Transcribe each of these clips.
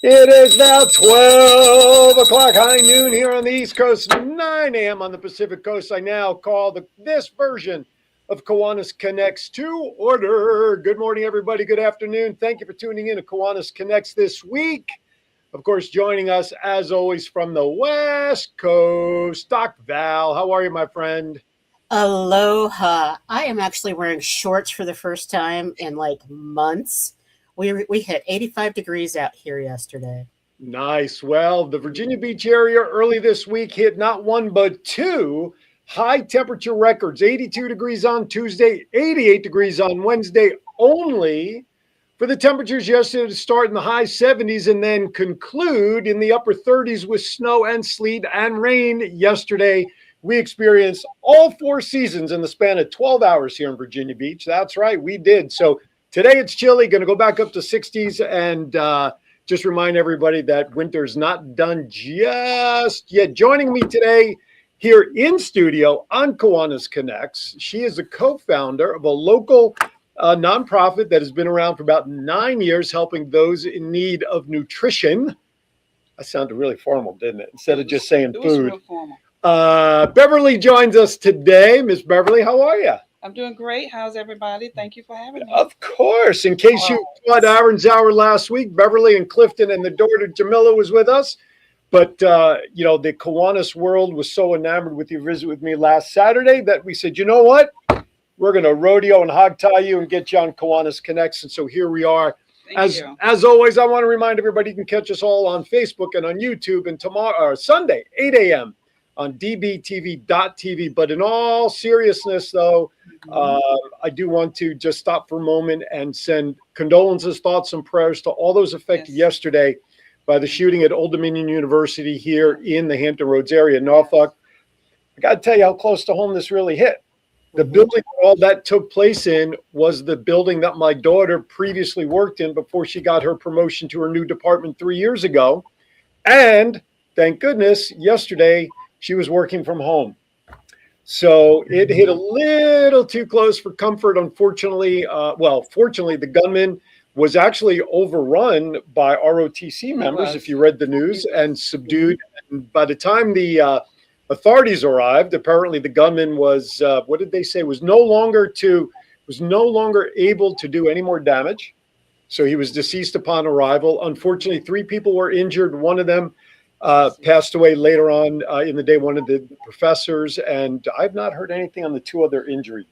It is now 12 o'clock, high noon here on the East Coast, 9 a.m. on the Pacific Coast. I now call this version of Kiwanis Connects to order. Good morning, everybody. Good afternoon. Thank you for tuning in to Kiwanis Connects this week. Of course, joining us, as always, from the West Coast, Doc Val. How are you, my friend? Aloha. I am actually wearing shorts for the first time in like months. We hit 85 degrees out here yesterday. Nice. Well, the Virginia Beach area early this week hit not one but two high temperature records. 82 degrees on Tuesday, 88 degrees on Wednesday, only for the temperatures yesterday to start in the high 70s and then conclude in the upper 30s with snow and sleet and rain yesterday. We experienced all four seasons in the span of 12 hours here in Virginia Beach. That's right, we did. So today it's chilly, going to go back up to 60s, and just remind everybody that winter's not done just yet. Joining me today here in studio on Kiwanis Connects, she is a co-founder of a local nonprofit that has been around for about 9 years, helping those in need of nutrition. That sounded really formal, didn't it? Instead of just saying It food. was real formal. Beverly joins us today. Miss Beverly, how are you? I'm doing great. How's everybody? Thank you for having me. Of course. In case you caught Aaron's Hour last week, Beverly and Clifton and the daughter Jamila was with us. But, the Kiwanis world was so enamored with your visit with me last Saturday that we said, you know what? We're going to rodeo and hog tie you and get you on Kiwanis Connects. And so here we are. Thank you. As always, I want to remind everybody you can catch us all on Facebook and on YouTube, and tomorrow, or Sunday, 8 a.m. on dbtv.tv. But in all seriousness, though, I do want to just stop for a moment and send condolences, thoughts, and prayers to all those affected yesterday by the shooting at Old Dominion University here in the Hampton Roads area, Norfolk. I got to tell you how close to home this really hit. The building all that took place in was the building that my daughter previously worked in before she got her promotion to her new department 3 years ago. And thank goodness, yesterday she was working from home. So it hit a little too close for comfort, unfortunately. Fortunately, the gunman was actually overrun by ROTC members, if you read the news, and subdued. And by the time the authorities arrived, apparently the gunman was, what did they say, was no longer able to do any more damage. So he was deceased upon arrival. Unfortunately, 3 people were injured. One of them passed away later on in the day, one of the professors, and I've not heard anything on the 2 other injured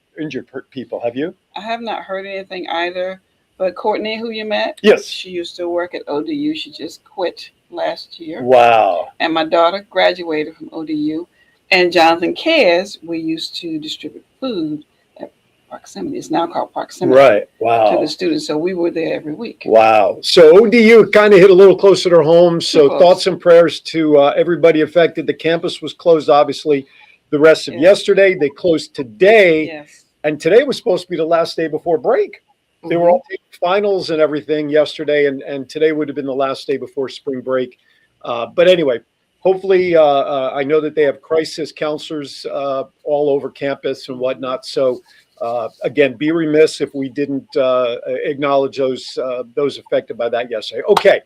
people. Have you? I have not heard anything either, but Courtney, who you met, yes, she used to work at ODU. She just quit last year. Wow. And my daughter graduated from ODU. And Jonathan Cares, we used to distribute food at Proximity. It's now called Proximity. Right. Wow. To the students. So we were there every week. Wow. So ODU kind of hit a little closer to home. So thoughts and prayers to everybody affected. The campus was closed, obviously, the rest of yesterday. They closed today. Yes. And today was supposed to be the last day before break. They were all taking finals and everything yesterday. And today would have been the last day before spring break. But anyway, hopefully, I know that they have crisis counselors all over campus and whatnot. So, again, be remiss if we didn't acknowledge those affected by that yesterday. Okay,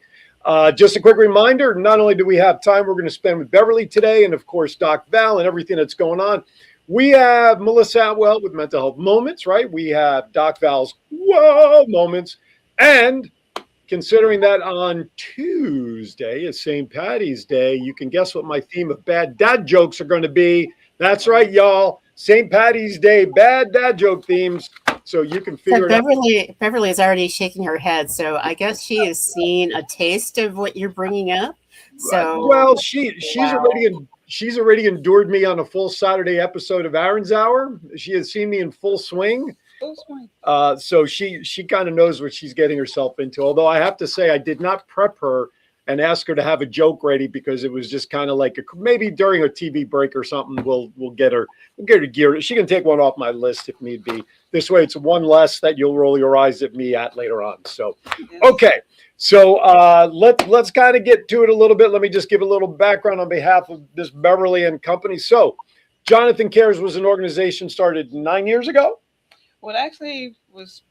just a quick reminder, not only do we have time we're going to spend with Beverly today and, of course, Doc Val and everything that's going on, we have Melissa Atwell with Mental Health Moments, right? We have Doc Val's Whoa Moments. And considering that on Tuesday is St. Patty's Day, you can guess what my theme of bad dad jokes are going to be. That's right, y'all. St. Patty's Day, bad dad joke themes. So you can figure it out. Beverly is already shaking her head. So I guess she has seen a taste of what you're bringing up. So well, she's already endured me on a full Saturday episode of Aaron's Hour. She has seen me in full swing. So she kind of knows what she's getting herself into. Although I have to say, I did not prep her and ask her to have a joke ready because it was just kind of like maybe during a TV break or something. We'll get her geared. She can take one off my list if need be. This way, it's one less that you'll roll your eyes at me at later on. So, okay. So let's kind of get to it a little bit. Let me just give a little background on behalf of this Beverly and company. So, Jonathan Cares was an organization started 9 years ago. Well, it actually was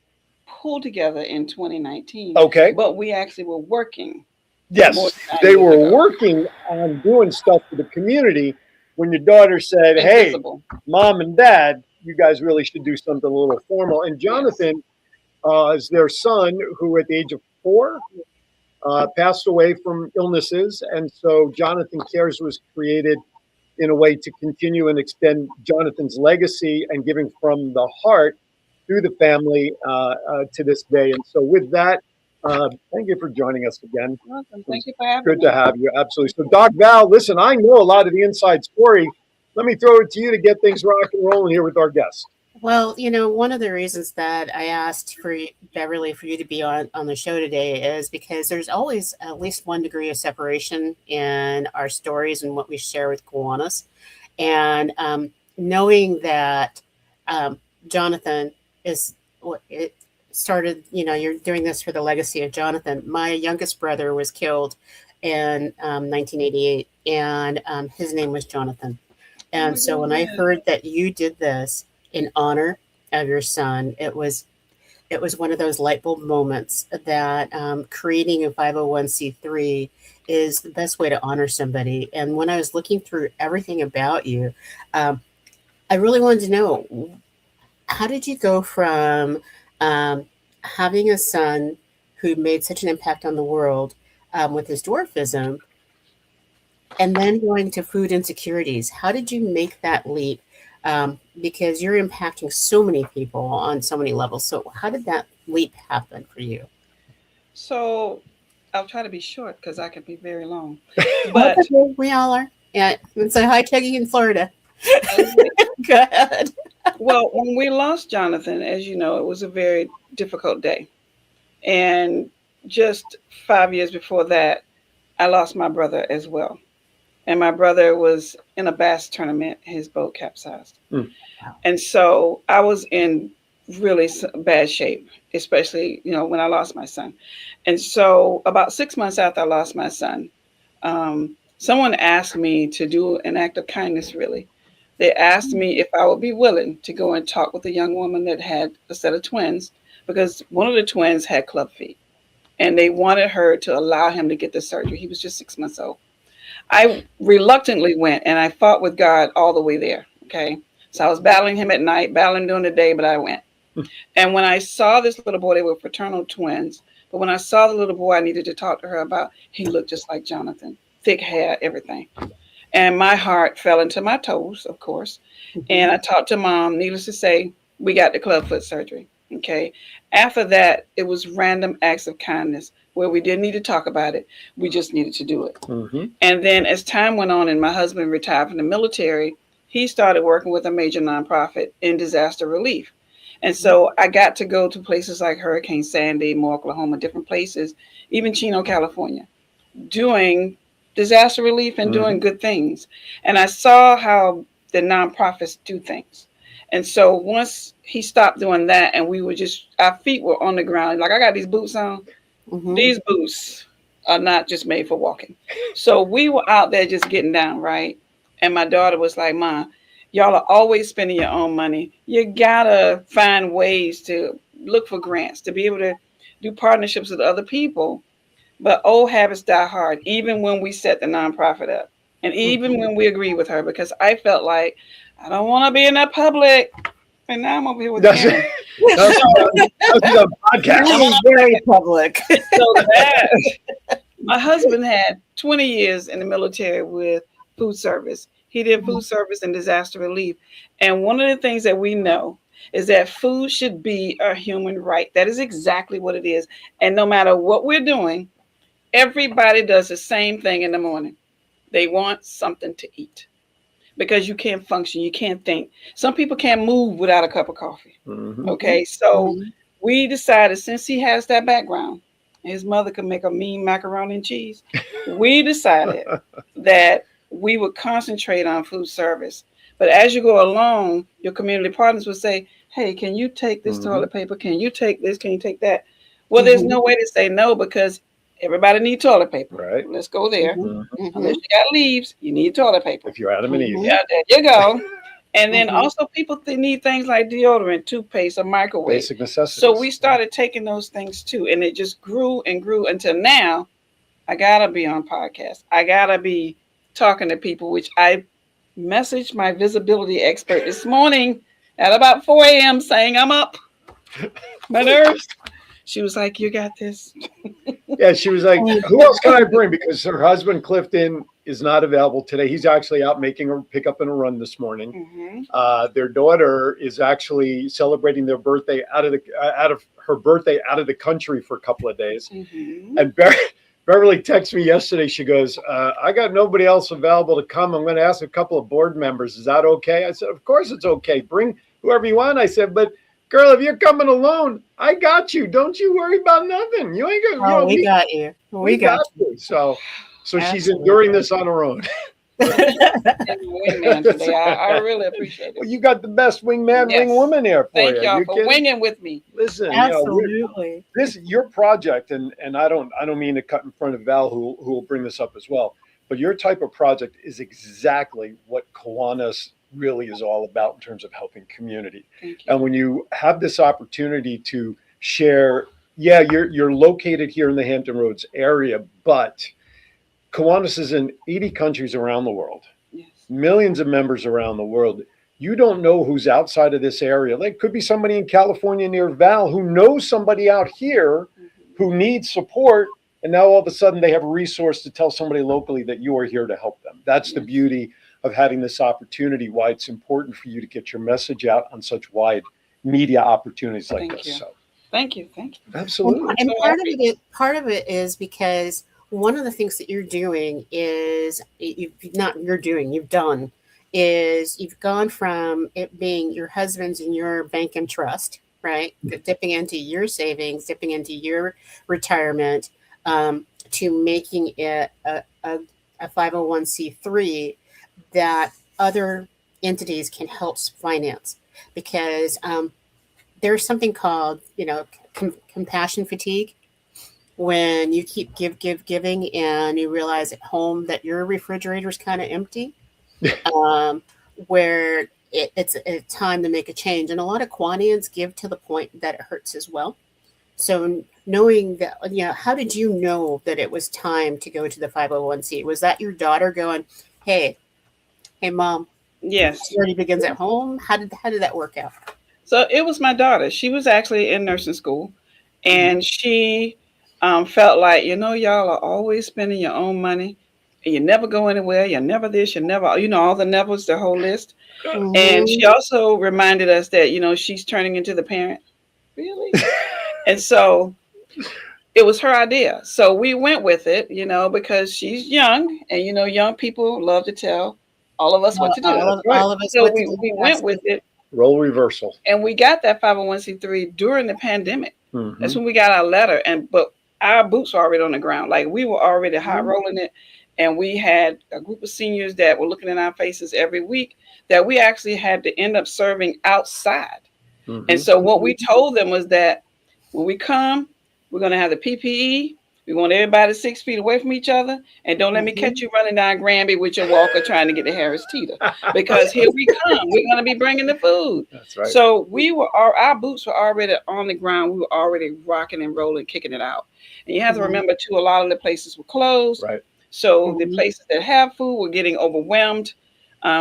pulled together in 2019. Okay. But we actually were working More Yes, than 9 they years were ago. working on doing stuff for the community when your daughter said, "Hey, Invisible. mom and dad, you guys really should do something a little formal." And Yes. Jonathan is their son, who at the age of 4 passed away from illnesses, and so Jonathan Cares was created in a way to continue and extend Jonathan's legacy and giving from the heart through the family to this day. And so, with that, thank you for joining us again. Welcome. It Thank was you for having good to me. have you. Absolutely. So, Doc Val, listen, I know a lot of the inside story. Let me throw it to you to get things rock and rolling here with our guest. Well, one of the reasons that I asked for Beverly for you to be on the show today is because there's always at least 1 degree of separation in our stories and what we share with Kiwanis. And knowing that Jonathan is what it started, you're doing this for the legacy of Jonathan. My youngest brother was killed in 1988, and his name was Jonathan. Oh my And so when I goodness. heard that you did this in honor of your son, it was one of those light bulb moments that creating a 501c3 is the best way to honor somebody. And when I was looking through everything about you, um, I really wanted to know, how did you go from um, having a son who made such an impact on the world with his dwarfism and then going to food insecurities? How did you make that leap? Because you're impacting so many people on so many levels. So, how did that leap happen for you? So I'll try to be short because I can be very long. That's But okay. We all are. Yeah, it's a high chuggy in Florida. okay. Go ahead. Well, when we lost Jonathan, as you know, it was a very difficult day. And just 5 years before that, I lost my brother as well. And my brother was in a bass tournament. His boat capsized. Mm. And so I was in really bad shape, especially, when I lost my son. And so about 6 months after I lost my son, someone asked me to do an act of kindness, really. They asked me if I would be willing to go and talk with a young woman that had a set of twins because one of the twins had club feet and they wanted her to allow him to get the surgery. He was just 6 months old. I reluctantly went and I fought with God all the way there. Okay. So I was battling him at night, battling during the day, but I went. And when I saw this little boy, they were fraternal twins. But when I saw the little boy I needed to talk to her about, he looked just like Jonathan, thick hair, everything. And my heart fell into my toes, of course. And I talked to mom. Needless to say, we got the clubfoot surgery. Okay. After that, it was random acts of kindness where we didn't need to talk about it. We just needed to do it. Mm-hmm. And then as time went on and my husband retired from the military, he started working with a major nonprofit in disaster relief. And so I got to go to places like Hurricane Sandy, Moore, Oklahoma, different places, even Chino, California, doing disaster relief and doing good things. And I saw how the nonprofits do things. And so once he stopped doing that and we were just, our feet were on the ground, like I got these boots on, these boots are not just made for walking. So we were out there just getting down, right? And my daughter was like, Mom, y'all are always spending your own money. You gotta find ways to look for grants to be able to do partnerships with other people. But old habits die hard, even when we set the nonprofit up. And even when we agree with her, because I felt like I don't want to be in that public. And now I'm over here with That's Karen. that's, that's the podcast. Really very public. So that my husband had 20 years in the military with food service. He did food service and disaster relief. And one of the things that we know is that food should be a human right. That is exactly what it is. And no matter what we're doing, everybody does the same thing in the morning. They want something to eat because you can't function, you can't think. Some people can't move without a cup of coffee. Mm-hmm. Okay, so we decided since he has that background, his mother could make a mean macaroni and cheese. We decided that we would concentrate on food service. But as you go along, your community partners would say, hey, can you take this toilet paper? Can you take this? Can you take that? Well, there's no way to say no because everybody needs toilet paper. Right. Let's go there. Mm-hmm. Unless you got leaves, you need toilet paper. If you're Adam and Eve. Yeah, there you go. And then also people need things like deodorant, toothpaste, or microwave. Basic necessities. So we started taking those things too. And it just grew and grew until now I gotta be on podcasts. I gotta be talking to people, which I messaged my visibility expert this morning at about 4 a.m. saying I'm up. My nerves. She was like, "You got this." Yeah, she was like, "Who else can I bring?" Because her husband Clifton is not available today. He's actually out making a pickup and a run this morning. Their daughter is actually celebrating their birthday out of the country for a couple of days. And Beverly texted me yesterday. She goes, "I got nobody else available to come. I'm going to ask a couple of board members. Is that okay?" I said, "Of course it's okay. Bring whoever you want." I said, "But girl, if you're coming alone, I got you. Don't you worry about nothing. You ain't gonna, Oh, we got you. We got you." So she's Absolutely. enduring this on her own. Wingman today. I really appreciate it. Well, you got the best wingman, Yes. wingwoman here for Thank you. y'all You for kidding? winging with me. Listen, Absolutely. your project, and I don't mean to cut in front of Val, who will bring this up as well, but your type of project is exactly what Kiwanis really is all about in terms of helping community. Thank you. And when you have this opportunity to share, yeah, you're located here in the Hampton Roads area, but Kiwanis is in 80 countries around the world, Yes. millions of members around the world. You don't know who's outside of this area. Like, could be somebody in California near Val who knows somebody out here who needs support, and now all of a sudden they have a resource to tell somebody locally that you are here to help them. That's the beauty of having this opportunity, why it's important for you to get your message out on such wide media opportunities like Thank this. you. So Thank you. absolutely. And part of it is because one of the things that you're doing is you've done is you've gone from it being your husband's and your bank and trust, right? Dipping into your savings, dipping into your retirement, to making it a 501c3 that other entities can help finance, because there's something called, compassion fatigue, when you keep giving and you realize at home that your refrigerator is kind of empty, where it's a time to make a change. And a lot of Kiwanians give to the point that it hurts as well. So knowing that, how did you know that it was time to go to the 501c? Was that your daughter going, hey, mom? Yes. It already begins at home. How did that work out? So it was my daughter. She was actually in nursing school, and she felt like, y'all are always spending your own money, and you never go anywhere. You're never this. You're never, all the nevers, the whole list. And she also reminded us that, she's turning into the parent. Really? And so it was her idea. So we went with it, because she's young, and, young people love to tell all of us what to do. All of us. So we went with it. Role reversal. And we got that 501c3 during the pandemic. That's when we got our letter. But our boots were already on the ground. Like, we were already hot rolling it. And we had a group of seniors that were looking in our faces every week that we actually had to end up serving outside. And so what we told them was that when we come, we're going to have the PPE. We want everybody 6 feet away from each other. And don't let me catch you running down Granby with your walker trying to get to Harris Teeter. Because here we come. We're going to be bringing the food. That's right. So our boots were already on the ground. We were already rocking and rolling, kicking it out. And you have to remember, too, a lot of the places were closed. Right. So the places that have food were getting overwhelmed.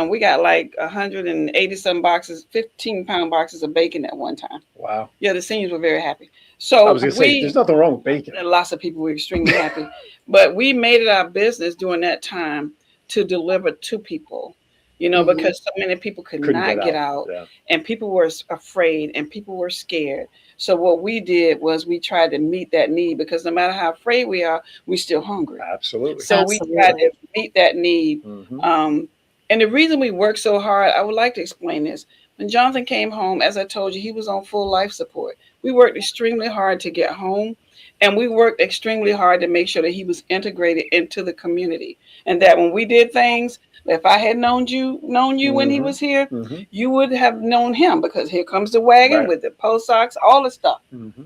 We got like 180 some boxes, 15-pound boxes of bacon at one time. Wow. Yeah, the seniors were very happy. So I was going to say, there's nothing wrong with bacon. Lots of people were extremely happy. But we made it our business during that time to deliver to people, because so many people couldn't get out. Yeah. And people were afraid and people were scared. So what we did was we tried to meet that need, because no matter how afraid we are, we're still hungry. Absolutely. So we tried to meet that need. And the reason we worked so hard, I would like to explain this. When Jonathan came home, as I told you, he was on full life support. We worked extremely hard to get home, and we worked extremely hard to make sure that he was integrated into the community, and that when we did things, if I had known you when he was here, you would have known him, because here comes the wagon with the post socks, all the stuff,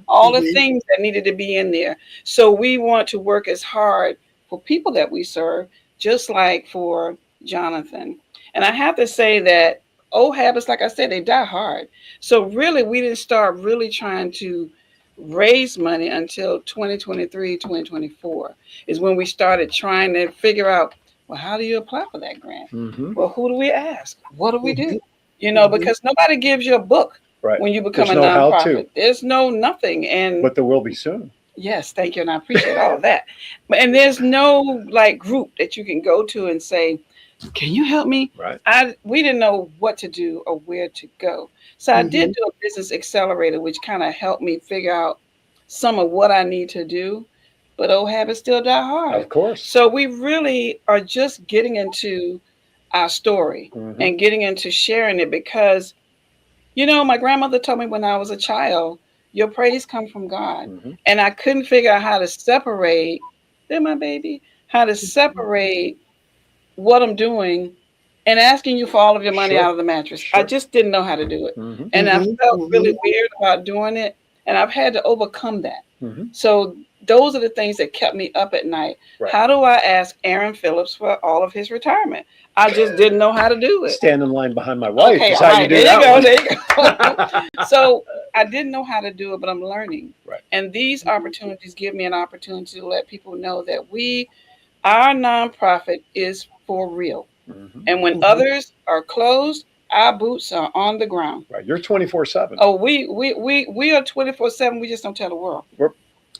all the things that needed to be in there. So we want to work as hard for people that we serve, just like for Jonathan. And I have to say that old habits, like I said, they die hard. So really, we didn't start really trying to raise money until 2023, 2024 is when we started trying to figure out, well, how do you apply for that grant? Mm-hmm. Well, who do we ask? What do we do? You know, because nobody gives you a book when you become There's a no nonprofit. how-to. There's no nothing. And But there will be soon. yes, thank you. And I appreciate all of that. And there's no like group that you can go to and say, can you help me? Right. We didn't know what to do or where to go. So I did do a business accelerator, which kind of helped me figure out some of what I need to do. But old habits still die hard. Of course. So we really are just getting into our story and getting into sharing it because, you know, my grandmother told me when I was a child, your praise comes from God. And I couldn't figure out how to separate, how to separate what I'm doing and asking you for all of your money out of the mattress. I just didn't know how to do it. And I felt really weird about doing it. And I've had to overcome that. So those are the things that kept me up at night. How do I ask Aaron Phillips for all of his retirement? I just didn't know how to do it. Stand in line behind my wife. Okay, is how you do there that you go. So I didn't know how to do it, but I'm learning. And these opportunities give me an opportunity to let people know that our nonprofit is for real. And when others are closed, our boots are on the ground. Right. You're 24/7. Oh, we are 24/7. We just don't tell the world.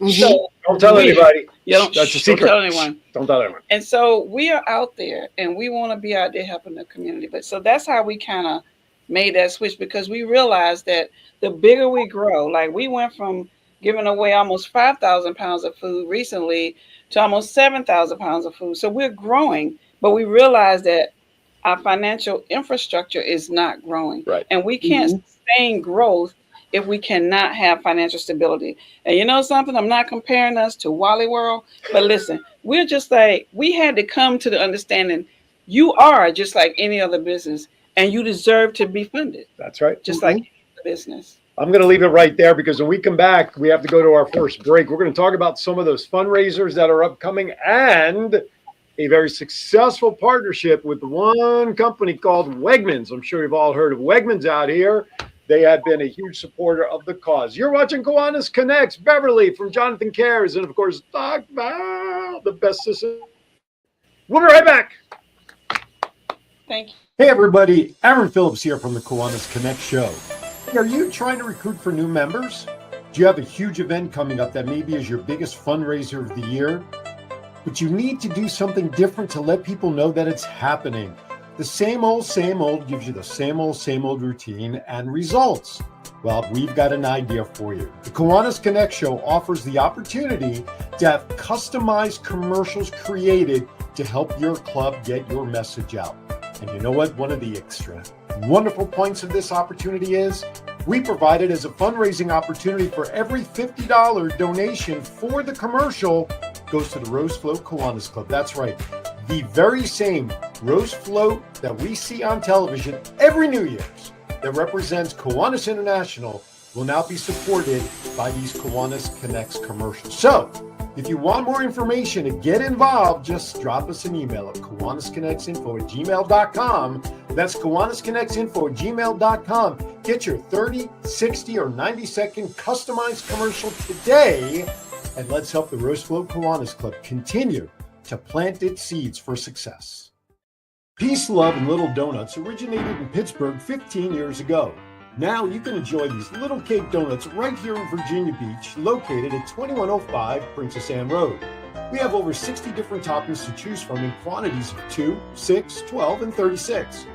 So don't tell anybody. That's a secret. Don't tell anyone. Don't tell anyone. And so we are out there, and we want to be out there helping the community. But so that's how we kind of made that switch, because we realized that the bigger we grow, like we went from giving away almost 5,000 pounds of food recently to almost 7,000 pounds of food. So we're growing, but we realized that our financial infrastructure is not growing. And we can't sustain growth if we cannot have financial stability. And you know something? I'm not comparing us to Wally World, but listen, we're just like, we had to come to the understanding you are just like any other business and you deserve to be funded. That's right. Just like any other business. I'm going to leave it right there because when we come back, we have to go to our first break. We're going to talk about some of those fundraisers that are upcoming and a very successful partnership with one company called Wegmans. I'm sure you've all heard of Wegmans out here. They have been a huge supporter of the cause. You're watching Kiwanis Connects, Beverly from Jonathan Cares, and of course, Doc Val, the best sister. We'll be right back. Thank you. Hey everybody, Aaron Phillips here from the Kiwanis Connect show. Are you trying to recruit for new members? Do you have a huge event coming up that maybe is your biggest fundraiser of the year? But you need to do something different to let people know that it's happening. The same old gives you the same old routine and results. Well, we've got an idea for you. The Kiwanis Connect show offers the opportunity to have customized commercials created to help your club get your message out. And you know what? One of the extra wonderful points of this opportunity is we provide it as a fundraising opportunity for every $50 donation for the commercial goes to the Rose Float Kiwanis Club. That's right. The very same Rose Float that we see on television every New Year's that represents Kiwanis International will now be supported by these Kiwanis Connects commercials. So, if you want more information to get involved, just drop us an email at KiwanisConnectsInfo@gmail.com. That's KiwanisConnectsInfo@gmail.com. Get your 30, 60, or 90-second customized commercial today, and let's help the Rose Float Kiwanis Club continue to plant its seeds for success. Peace, Love, and Little Donuts originated in Pittsburgh 15 years ago. Now you can enjoy these little cake donuts right here in Virginia Beach, located at 2105 Princess Anne Road. We have over 60 different toppings to choose from in quantities of 2, 6, 12, and 36.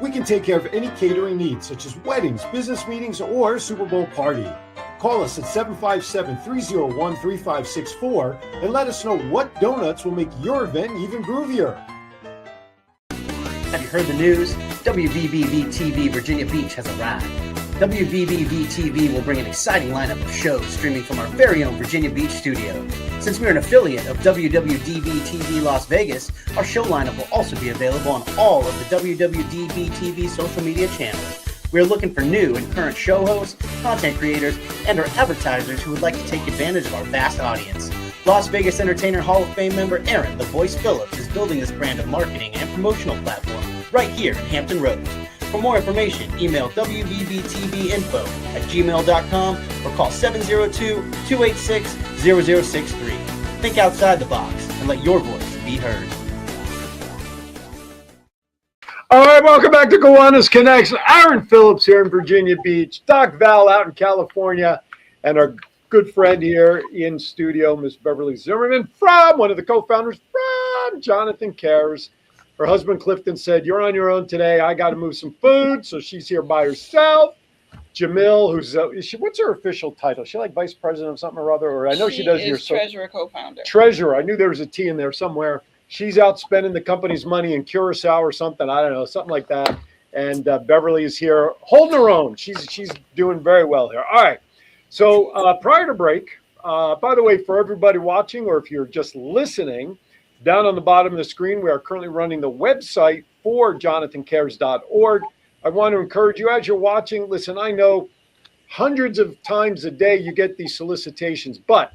We can take care of any catering needs, such as weddings, business meetings, or Super Bowl party. Call us at 757-301-3564 and let us know what donuts will make your event even groovier. Have you heard the news? WVBV-TV Virginia Beach has arrived. WVBV-TV will bring an exciting lineup of shows streaming from our very own Virginia Beach studio. Since we're an affiliate of WWDB-TV Las Vegas, our show lineup will also be available on all of the WWDB-TV social media channels. We're looking for new and current show hosts, content creators, and our advertisers who would like to take advantage of our vast audience. Las Vegas Entertainer Hall of Fame member Aaron "The Voice" Phillips is building this brand of marketing and promotional platform right here in Hampton Roads. For more information, email wvbtvinfo@gmail.com or call 702-286-0063. Think outside the box and let your voice be heard. All right, welcome back to Kiwanis Connects. Aaron Phillips here in Virginia Beach, Doc Val out in California, and our good friend here in studio, Miss Beverly Zimmerman, from one of the co-founders from Jonathan Cares. Her husband Clifton said, "You're on your own today. I got to move some food," so she's here by herself. Jamil, who's what's her official title? Is she like vice president of something or other? Or I know she does your treasurer, co-founder. Treasurer. I knew there was a T in there somewhere. She's out spending the company's money in Curacao or something. I don't know, something like that. And Beverly is here holding her own. She's doing very well here. All right. So prior to break, by the way, for everybody watching or if you're just listening, down on the bottom of the screen, we are currently running the website for jonathancares.org. I want to encourage you as you're watching, listen, I know hundreds of times a day you get these solicitations, but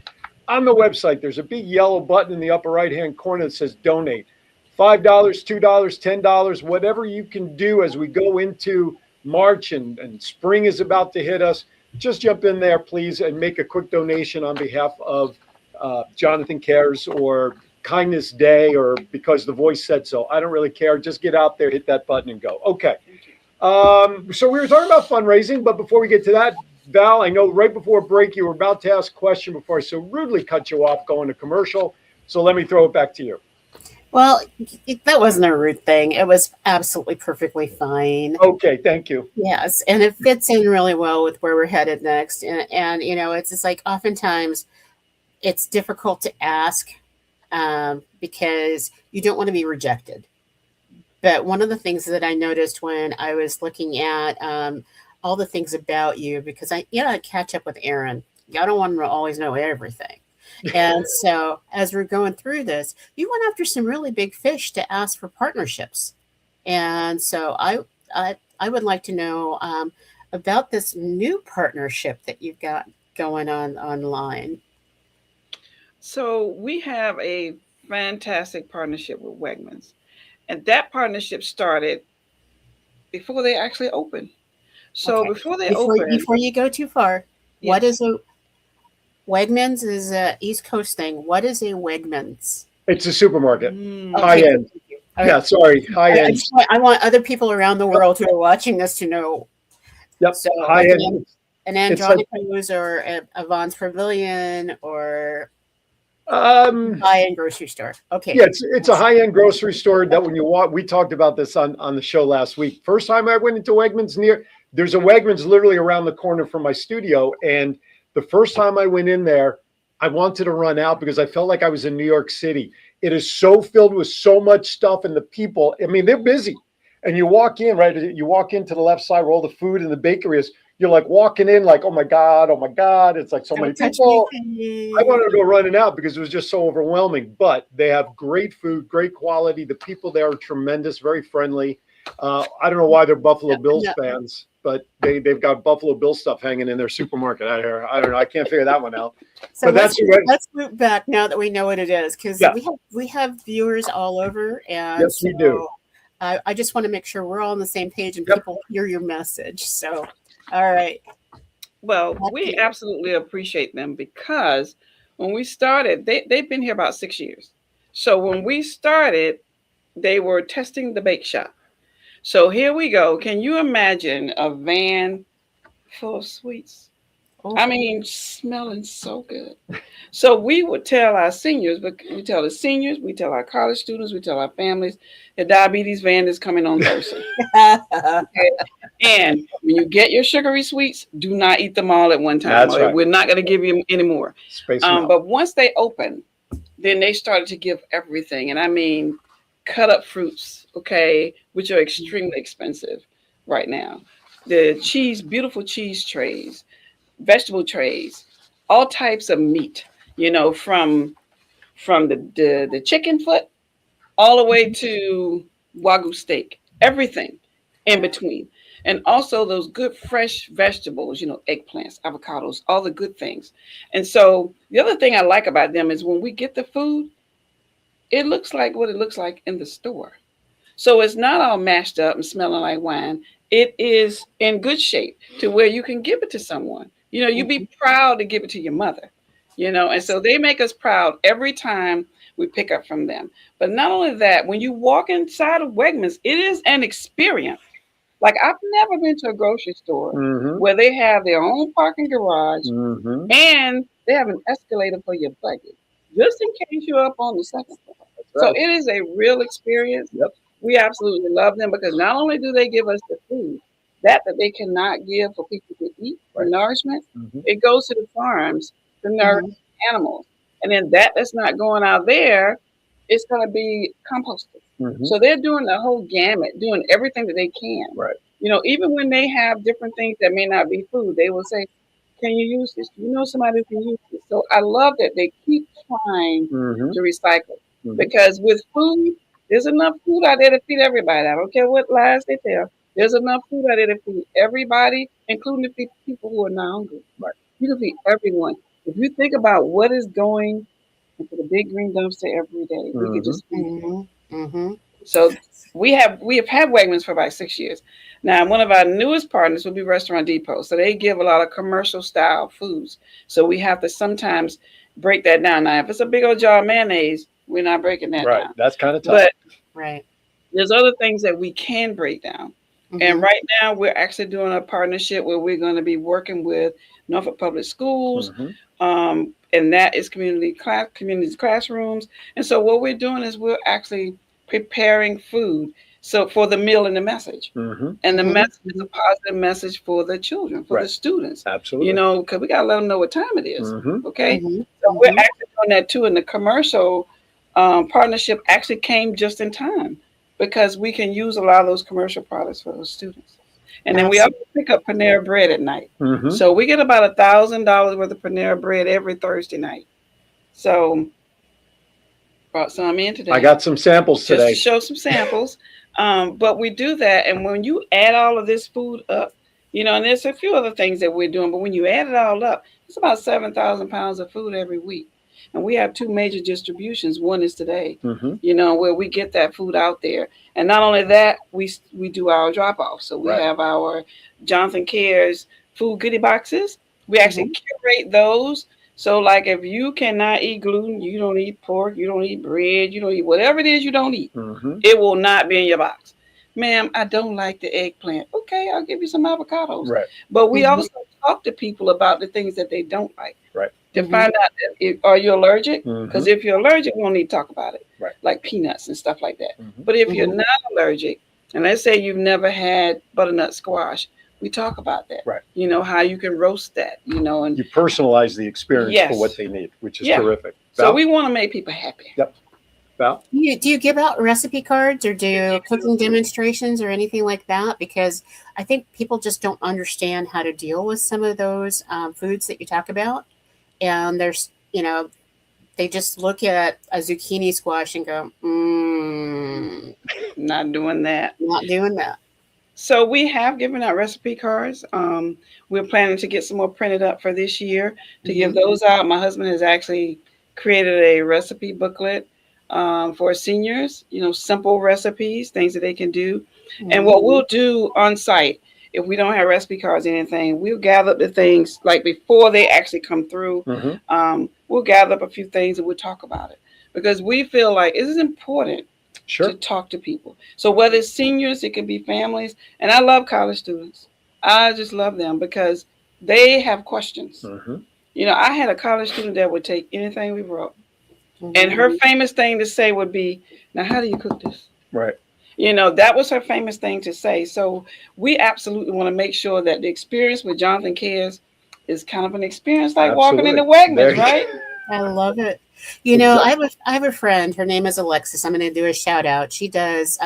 on the website, there's a big yellow button in the upper right-hand corner that says donate. $5, $2, $10, whatever you can do as we go into March and spring is about to hit us. Just jump in there, please, and make a quick donation on behalf of Jonathan Cares or Kindness Day or because the voice said so. I don't really care. Just get out there, hit that button, and go. Okay. So we were talking about fundraising, but before we get to that, Val, I know right before break you were about to ask a question before I so rudely cut you off going to commercial. So let me throw it back to you. Well, that wasn't a rude thing. It was absolutely perfectly fine. Okay, thank you. Yes, and it fits in really well with where we're headed next. And you know, it's just like oftentimes it's difficult to ask because you don't want to be rejected. But one of the things that I noticed when I was looking at all the things about you, because I catch up with Aaron. I don't want to always know everything. And so as we're going through this, you went after some really big fish to ask for partnerships. And so I would like to know about this new partnership that you've got going on online. So we have a fantastic partnership with Wegmans. And that partnership started before they actually opened. So Okay. Before you go too far, yes. What is a Wegmans? Is a East Coast thing. What is a Wegmans? It's a supermarket. Okay. High end. Okay. Yeah, sorry. High end. I want other people around the world who are watching this to know. Yep. So high end. An Andronico's or a Vaughn's Pavilion or high-end grocery store. Okay. Yeah, it's a high-end grocery store that when you walk, we talked about this on the show last week. First time I went into Wegmans there's a Wegmans literally around the corner from my studio. And the first time I went in there, I wanted to run out because I felt like I was in New York City. It is so filled with so much stuff and the people, I mean, they're busy. And you walk in, right? You walk into the left side where all the food and the bakery is. You're like walking in like, oh my God. It's like so many people. I wanted to go running out because it was just so overwhelming. But they have great food, great quality. The people there are tremendous, very friendly. I don't know why they're Buffalo Bills fans, but they've got Buffalo Bill stuff hanging in their supermarket out here. I don't know. I can't figure that one out. So but let's move back now that we know what it is, because we have viewers all over, and yes, we do. I just want to make sure we're all on the same page and people hear your message. So, all right. Well, we absolutely appreciate them because when we started, they've been here about 6 years. So when we started, they were testing the bake shop. So here we go. Can you imagine a van full of sweets? Oh. I mean, smelling so good. So we would tell our seniors, but we tell the seniors, we tell our college students, we tell our families, the diabetes van is coming on Thursday. Okay? And when you get your sugary sweets, do not eat them all at one time. That's right. We're not going to give you any more. But once they open, then they started to give everything. And I mean, cut up fruits, okay, which are extremely expensive right now. The cheese, beautiful cheese trays, vegetable trays, all types of meat, from the chicken foot all the way to Wagyu steak, everything in between. And also those good fresh vegetables, eggplants, avocados, all the good things. And so the other thing I like about them is when we get the food, it looks like what it looks like in the store. So it's not all mashed up and smelling like wine. It is in good shape to where you can give it to someone. You'd be proud to give it to your mother, and so they make us proud every time we pick up from them. But not only that, when you walk inside of Wegmans, it is an experience. Like, I've never been to a grocery store where they have their own parking garage and they have an escalator for your luggage, just in case you're up on the second floor. So Right. it is a real experience. Yep. We absolutely love them because not only do they give us the food that they cannot give for people to eat for nourishment, it goes to the farms to nourish animals. And then that's not going out there, it's going to be composted. So they're doing the whole gamut, doing everything that they can. Right. Even when they have different things that may not be food, they will say, can you use this? You know somebody who can use this. So I love that they keep trying to recycle. Because with food, there's enough food out there to feed everybody. I don't care what lies they tell. There's enough food out there to feed everybody, including the people who are not hungry. Right. You can feed everyone. If you think about what is going into the big green dumpster every day, we could just feed them. So we have had Wegmans for about 6 years. Now, one of our newest partners will be Restaurant Depot. So they give a lot of commercial style foods. So we have to sometimes break that down. Now, if it's a big old jar of mayonnaise, we're not breaking that down. That's kind of tough. But Right. there's other things that we can break down. And right now, we're actually doing a partnership where we're going to be working with Norfolk Public Schools, and that is community classrooms. And so what we're doing is we're actually preparing food for the meal and the message. And the message is a positive message for the children, for the students. Absolutely. Because we got to let them know what time it is. Okay. So we're actually doing that too. And the commercial partnership actually came just in time because we can use a lot of those commercial products for those students. And then we also pick up Panera bread at night. So we get about $1,000 worth of Panera bread every Thursday night. So brought some in today. I got some samples today. Just to show some samples. But we do that. And when you add all of this food up, and there's a few other things that we're doing, but when you add it all up, it's about 7,000 pounds of food every week. And we have two major distributions. One is today, where we get that food out there. And not only that, we do our drop-off. So we have our Jonathan Cares food goodie boxes. We actually curate those. So like if you cannot eat gluten, you don't eat pork, you don't eat bread, you don't eat whatever it is you don't eat, it will not be in your box. Ma'am, I don't like the eggplant. Okay, I'll give you some avocados. Right. But we also talk to people about the things that they don't like. Right. To find out, are you allergic? Because if you're allergic, we don't need to talk about it. Right. Like peanuts and stuff like that. But if you're not allergic, and let's say you've never had butternut squash, we talk about that. Right. How you can roast that, and you personalize the experience for what they need, which is terrific. Val? So we want to make people happy. Yep. Val? Do you give out recipe cards or do cooking demonstrations or anything like that? Because I think people just don't understand how to deal with some of those foods that you talk about. And there's, they just look at a zucchini squash and go, not doing that. Not doing that. So we have given out recipe cards. We're planning to get some more printed up for this year to give those out. My husband has actually created a recipe booklet for seniors, simple recipes, things that they can do. And what we'll do on site, if we don't have recipe cards or anything, we'll gather up the things like before they actually come through. We'll gather up a few things and we'll talk about it because we feel like it is important to talk to people. So whether it's seniors, it can be families. And I love college students. I just love them because they have questions. I had a college student that would take anything we wrote. And her famous thing to say would be, now, how do you cook this? Right. That was her famous thing to say. So we absolutely want to make sure that the experience with Jonathan Cares is kind of an experience like walking into Wegmans, right? I love it. I have a friend. Her name is Alexis. I'm going to do a shout out. She does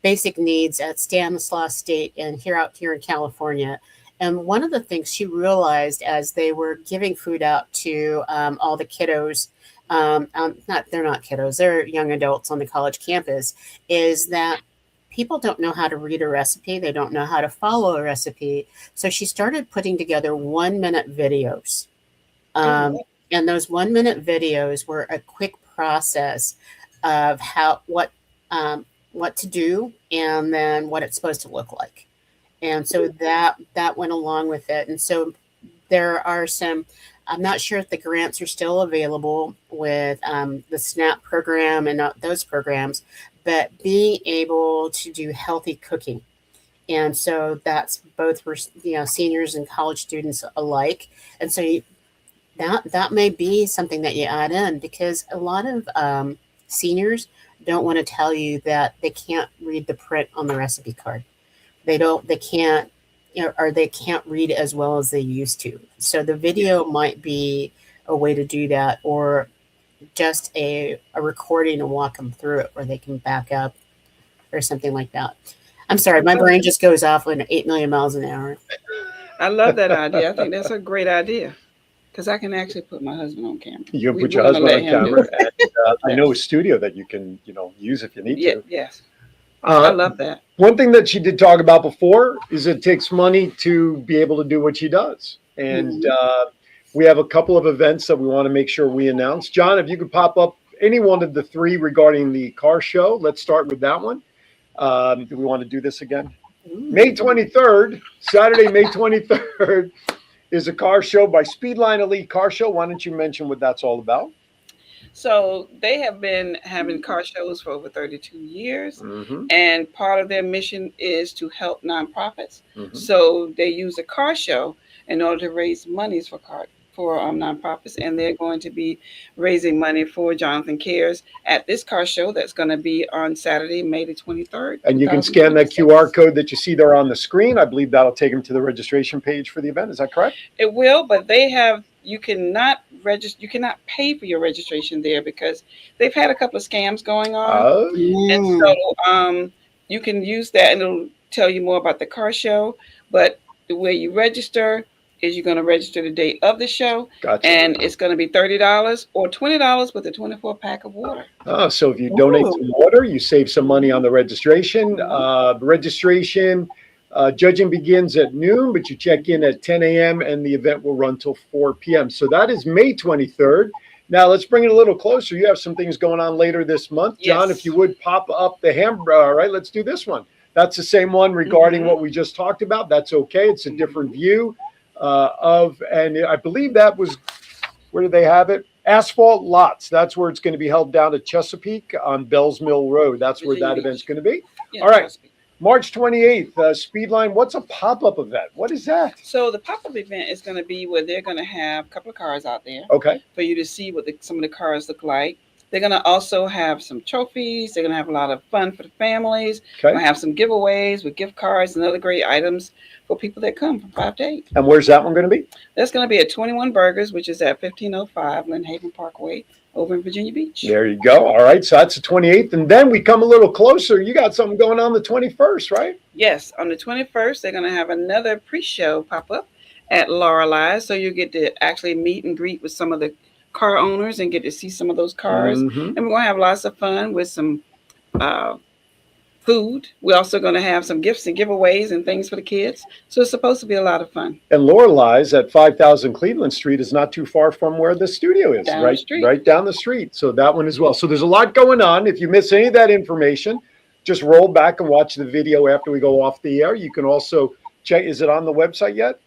basic needs at Stanislaus State and here in California. And one of the things she realized as they were giving food out to all the kiddos, they're not kiddos, they're young adults on the college campus, is that people don't know how to read a recipe. They don't know how to follow a recipe. So she started putting together 1-minute videos. And those 1-minute videos were a quick process of what to do and then what it's supposed to look like. And so that went along with it. And so there are some, I'm not sure if the grants are still available with the SNAP program and not those programs, but being able to do healthy cooking. And so that's both for seniors and college students alike. And so that may be something that you add in, because a lot of seniors don't want to tell you that they can't read the print on the recipe card. They can't, or they can't read as well as they used to. So the video might be a way to do that, or just a recording and walk them through it where they can back up or something like that. I'm sorry, my brain just goes off at 8 million miles an hour. I love that idea. I think that's a great idea, because I can actually put my husband on camera. You can put your husband on camera. And, I know a studio that you can, use if you need to. Yes. I love that. One thing that she did talk about before is it takes money to be able to do what she does. And we have a couple of events that we want to make sure we announce. John, if you could pop up any one of the three regarding the car show, let's start with that one. Do we want to do this again? May 23rd, Saturday, May 23rd, is a car show by Speedline Elite Car Show. Why don't you mention what that's all about? So they have been having car shows for over 32 years, and part of their mission is to help nonprofits. So they use a car show in order to raise monies for nonprofits, and they're going to be raising money for Jonathan Cares at this car show that's going to be on Saturday, May the 23rd. And you can scan that QR code that you see there on the screen. I believe that'll take them to the registration page for the event. Is that correct? It will, but you cannot register. You cannot pay for your registration there, because they've had a couple of scams going on. And so you can use that, and it'll tell you more about the car show. But the way you register is you're going to register the date of the show. Gotcha. And it's going to be $30 or $20 with a 24-pack of water. Oh, so if you donate some water, you save some money on the registration. Judging begins at noon, but you check in at 10 a.m. and the event will run till 4 p.m. So that is May 23rd. Now let's bring it a little closer. You have some things going on later this month. Yes. John, if you would pop up the hamburger. All right, let's do this one. That's the same one regarding what we just talked about. That's okay. It's a different view and I believe that was, where did they have it? Asphalt Lots. That's where it's going to be held down at Chesapeake on Bells Mill Road. That's where that event's going to be. Yeah, all right. Chesapeake. March 28th, Speedline. What's a pop-up event? What is that? So the pop-up event is going to be where they're going to have a couple of cars out there. Okay. For you to see what some of the cars look like. They're going to also have some trophies. They're going to have a lot of fun for the families. Okay. They're going to have some giveaways with gift cards and other great items for people that come from 5 to 8. And where's that one going to be? That's going to be at 21 Burgers, which is at 1505 Lynn Haven Parkway over in Virginia Beach. There you go. All right. So that's the 28th. And then we come a little closer. You got something going on the 21st, right? Yes. On the 21st, they're going to have another pre-show pop-up at Lorelei's. So you get to actually meet and greet with some of the car owners and get to see some of those cars. And we're going to have lots of fun with some food. We're also going to have some gifts and giveaways and things for the kids. So it's supposed to be a lot of fun. And Lorelei's at 5000 Cleveland Street is not too far from where the studio is, right down the street. So that one as well. So there's a lot going on. If you miss any of that information, just roll back and watch the video after we go off the air. You can also check. Is it on the website yet?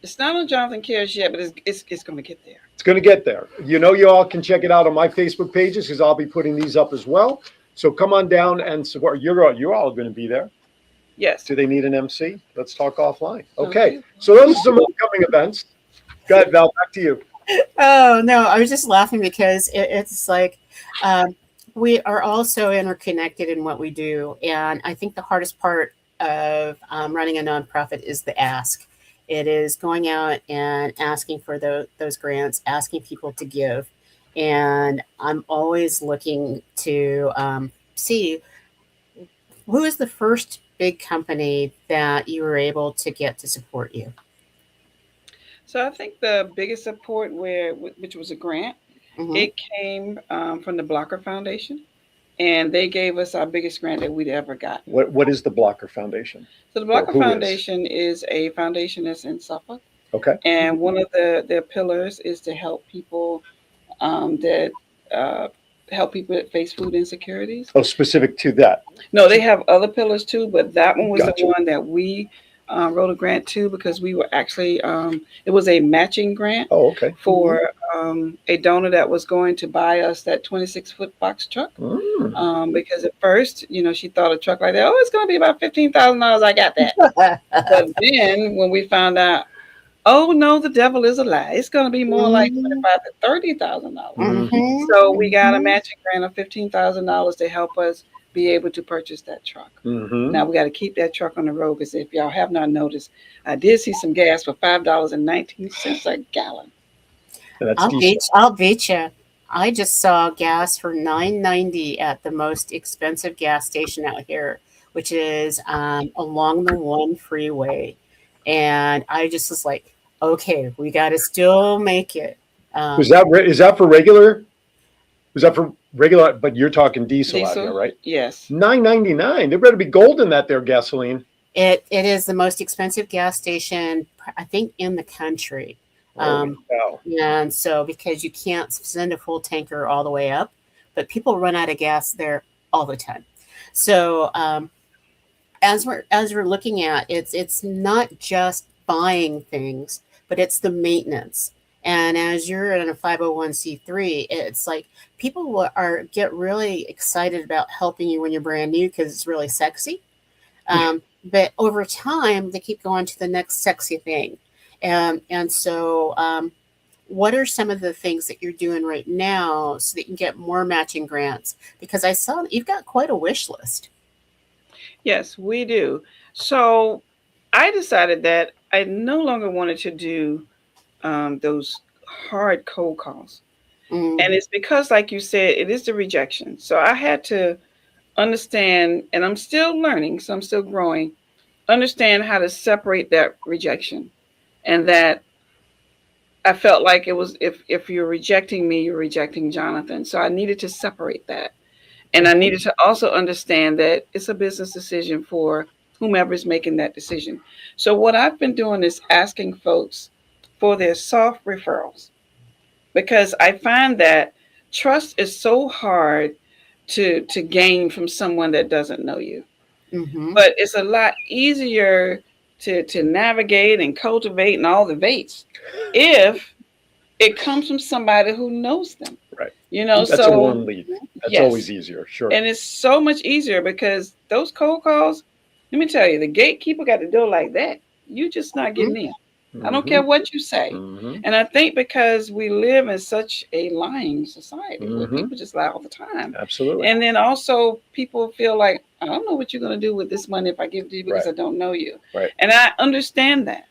It's not on Jonathan Cares yet, but it's going to get there. It's going to get there. You all can check it out on my Facebook pages, because I'll be putting these up as well. So come on down and support. You're all going to be there. Yes. Do they need an MC? Let's talk offline. Okay. So those are some upcoming events. Go ahead, Val, back to you. Oh, no, I was just laughing because it's like we are all so interconnected in what we do. And I think the hardest part of running a nonprofit is the ask. It is going out and asking for those grants, asking people to give. And I'm always looking to see who is the first big company that you were able to get to support you. So I think the biggest support, which was a grant, it came from the Blocker Foundation. And they gave us our biggest grant that we'd ever got. What is the Blocker Foundation? So the Blocker Foundation is a foundation that's in Suffolk. Okay. And one of their pillars is to help people that help people that face food insecurities. Oh, specific to that. No, they have other pillars too, but that one was Gotcha. the one that we wrote a grant to because we were actually, it was a matching grant Oh, okay. for a donor that was going to buy us that 26-foot box truck. Mm. Because at first, she thought a truck like that, oh, it's going to be about $15,000. I got that. But then when we found out, oh no, the devil is a lie. It's going to be more like $25,000 to $30,000. Mhm. So we got a matching grant of $15,000 to help us be able to purchase that truck. Mm-hmm. Now we got to keep that truck on the road because if y'all have not noticed, I did see some gas for $5.19 a gallon. That's I'll decent. beat you. I just saw gas for $9.90 at the most expensive gas station out here, which is along the 1 freeway, and I just was like, okay, we got to still make it. Is that for regular? Was that for regular? But you're talking diesel out here, right? Yes. $9.99. There better be gold in that there gasoline. It is the most expensive gas station, I think, in the country. Wow. And so because you can't send a full tanker all the way up, but people run out of gas there all the time. So as we're looking at it's not just buying things, but it's the maintenance. And as you're in a 501c3, it's like people get really excited about helping you when you're brand new because it's really sexy. But over time, they keep going to the next sexy thing. And so what are some of the things that you're doing right now so that you can get more matching grants? Because I saw you've got quite a wish list. Yes, we do. So I decided that I no longer wanted to do those hard cold calls. And it's because, like you said, it is the rejection. So I had to understand, and I'm still learning, so I'm still growing, understand how to separate that rejection. And that I felt like it was, if you're rejecting me, you're rejecting Jonathan. So I needed to separate that. And I needed to also understand that it's a business decision for whomever is making that decision. So what I've been doing is asking folks for their soft referrals, because I find that trust is so hard to gain from someone that doesn't know you. Mm-hmm. But it's a lot easier to navigate and cultivate and all the vates if it comes from somebody who knows them. Right. That's a warm lead. That's always easier. Sure. And it's so much easier because those cold calls, let me tell you, the gatekeeper got the door like that. You just not getting in. I don't care what you say. And I think because we live in such a lying society where people just lie all the time. Absolutely. And then also people feel like, I don't know what you're going to do with this money if I give it to you because I don't know you. Right. And I understand that.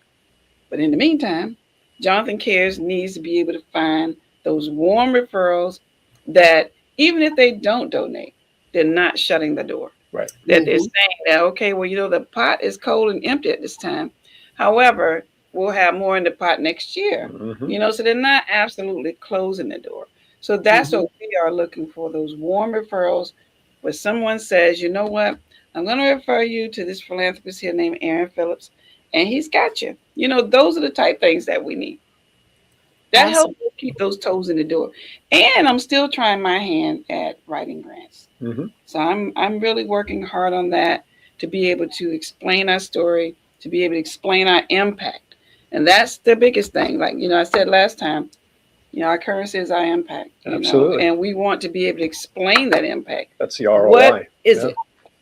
But in the meantime, Jonathan Cares needs to be able to find those warm referrals that even if they don't donate, they're not shutting the door. Right. That they're saying that, okay, well, the pot is cold and empty at this time. However, we'll have more in the pot next year. So they're not absolutely closing the door. So that's what we are looking for, those warm referrals where someone says, you know what, I'm going to refer you to this philanthropist here named Aaron Phillips, and he's got you. Those are the type things that we need. That helps keep those toes in the door. And I'm still trying my hand at writing grants. So I'm really working hard on that to be able to explain our story, to be able to explain our impact. And that's the biggest thing. Like, I said last time, our currency is our impact. Absolutely. And we want to be able to explain that impact. That's the ROI. What is it?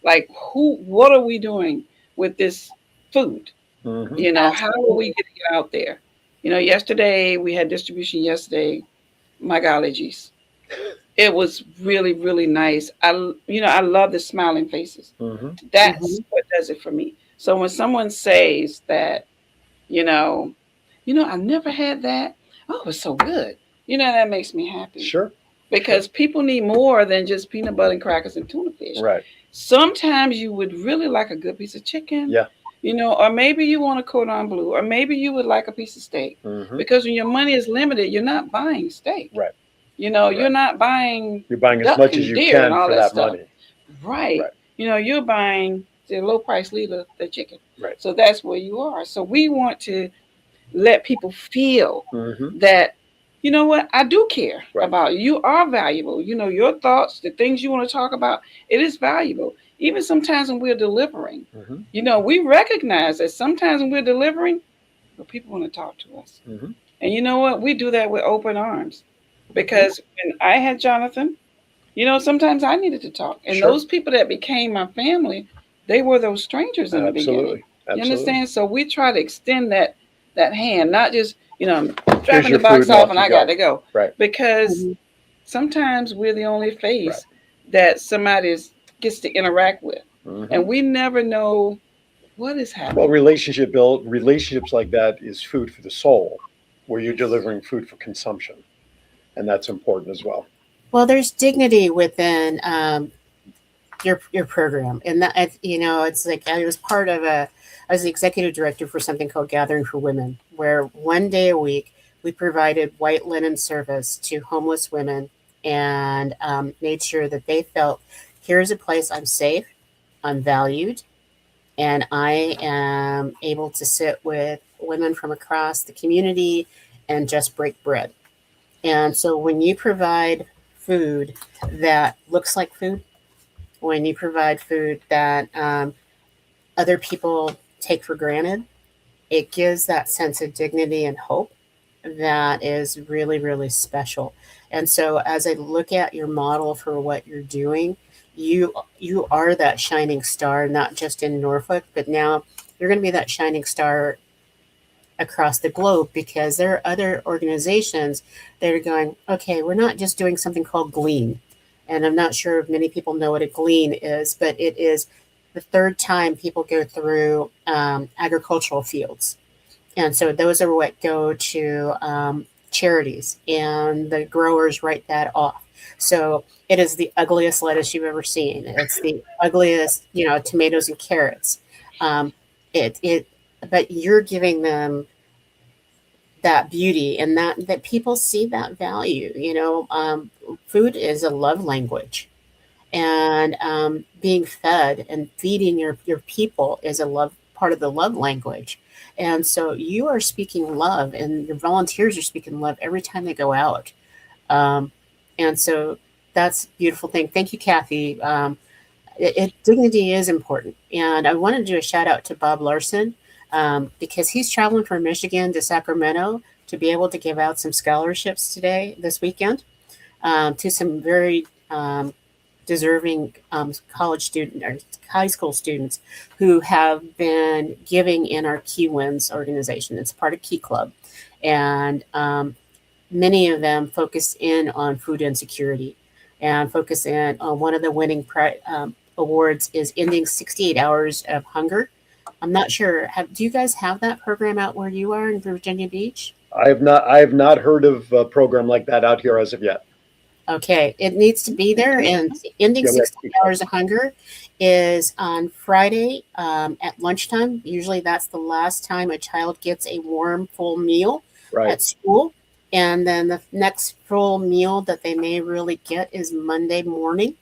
Like, what are we doing with this food? How are we getting it out there? Yesterday, we had distribution yesterday. My golly geez. It was really, really nice. I love the smiling faces. That's what does it for me. So when someone says that, I never had that. Oh, it's so good. That makes me happy. Sure. Because people need more than just peanut butter and crackers and tuna fish. Right. Sometimes you would really like a good piece of chicken. Yeah. Or maybe you want a cordon bleu, or maybe you would like a piece of steak. Because when your money is limited, you're not buying steak. Right. You're not buying. You're buying as much as you can for that money. Right. You're buying the low price leader, the chicken. Right. So that's where you are. So we want to let people feel that, you know what? I do care Right. about you. You are valuable. You know, your thoughts, the things you want to talk about, it is valuable. Even sometimes when we're delivering, Mm-hmm. you know, we recognize that sometimes when we're delivering, well, people want to talk to us. Mm-hmm. And you know what? We do that with open arms. Because when I had Jonathan, you know, sometimes I needed to talk. And Sure. those people that became my family, they were those strangers in the beginning. Absolutely. You Absolutely. understand? So we try to extend that hand, not just, you know, Here's dropping your the box food and off off and you I go. got to go. Right. Because Mhm. sometimes we're the only face that somebody gets to interact with. Mm-hmm. And we never know what is happening. Well, relationships like that is food for the soul, where you're delivering food for consumption, and that's important as well. Well, there's dignity within your program, and that, you know, it's like I was part of I was the executive director for something called Gathering for Women, where one day a week we provided white linen service to homeless women and made sure that they felt here's a place I'm safe, I'm valued, and I am able to sit with women from across the community and just break bread. And so when you provide food that looks like food, when you provide food that other people take for granted, it gives that sense of dignity and hope that is really, really special. And so as I look at your model for what you're doing, you are that shining star, not just in Norfolk, but now you're going to be that shining star across the globe, because there are other organizations that are going, okay, we're not just doing something called Glean. And I'm not sure if many people know what a Glean is, but it is the third time people go through agricultural fields. And so those are what go to charities, and the growers write that off. So it is the ugliest lettuce you've ever seen. It's the ugliest, you know, tomatoes and carrots. It, but you're giving them that beauty, and that people see that value. You know, food is a love language, and being fed and feeding your people is a love part of the love language. And so you are speaking love, and your volunteers are speaking love every time they go out. Um, and so that's a beautiful thing. Thank you, Kathy. Dignity is important. And I wanted to do a shout out to Bob Larson, because he's traveling from Michigan to Sacramento to be able to give out some scholarships this weekend, to some very deserving college student or high school students who have been giving in our Key Wins organization. It's part of Key Club. And many of them focus in on food insecurity and focus in on one of the winning awards is ending 68 hours of hunger. I'm not sure. Do you guys have that program out where you are in Virginia Beach? I have not heard of a program like that out here as of yet. Okay, it needs to be there. And ending Yeah, 60 hours of hunger is on Friday at lunchtime. Usually that's the last time a child gets a warm, full meal at school. And then the next full meal that they may really get is Monday morning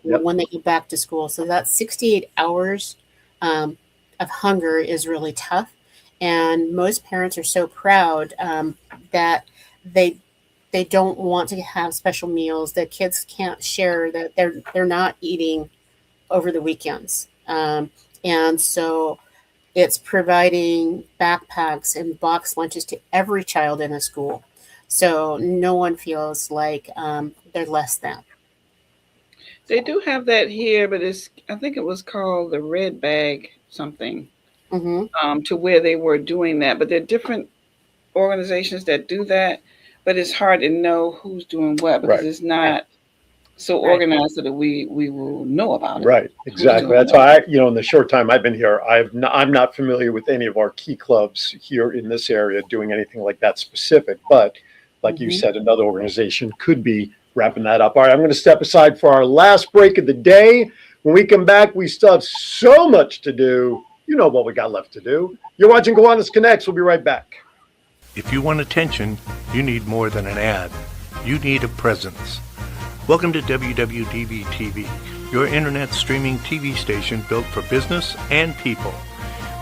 when they go back to school. So that 68 hours of hunger is really tough. And most parents are so proud that they don't want to have special meals. The kids can't share, that they're not eating over the weekends. And so it's providing backpacks and box lunches to every child in a school. So no one feels like they're less than. They do have that here, but I think it was called the red bag something, to where they were doing that. But there are different organizations that do that, but it's hard to know who's doing what because it's not so organized so that we will know about it. Right, exactly. That's why in the short time I've been here, I'm not familiar with any of our key clubs here in this area doing anything like that specific. But like you said, another organization could be wrapping that up. All right, I'm going to step aside for our last break of the day. When we come back, we still have so much to do. You know what we got left to do. You're watching Kiwanis Connects. We'll be right back. If you want attention, you need more than an ad. You need a presence. Welcome to WWDB TV, your internet streaming TV station built for business and people.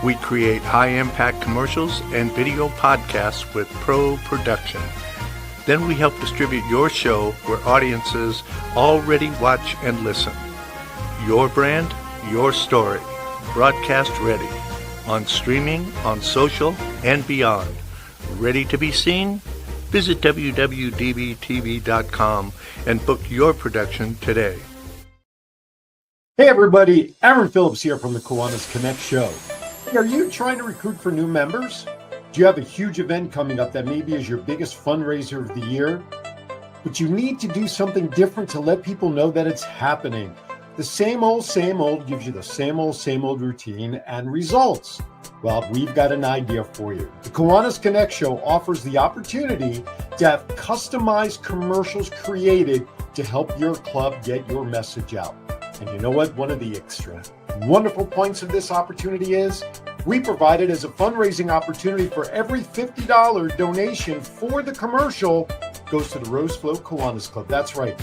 We create high-impact commercials and video podcasts with pro production. Then we help distribute your show where audiences already watch and listen. Your brand, your story. Broadcast ready. On streaming, on social, and beyond. Ready to be seen? Visit www.dbtv.com and book your production today. Hey everybody, Aaron Phillips here from the Kiwanis Connects show. Hey, are you trying to recruit for new members? Do you have a huge event coming up that maybe is your biggest fundraiser of the year? But you need to do something different to let people know that it's happening. The same old gives you the same old routine and results. Well, we've got an idea for you. The Kiwanis Connect show offers the opportunity to have customized commercials created to help your club get your message out. And you know what? One of the extra wonderful points of this opportunity is we provide it as a fundraising opportunity for every $50 donation for the commercial goes to the Rose Float Kiwanis Club. That's right.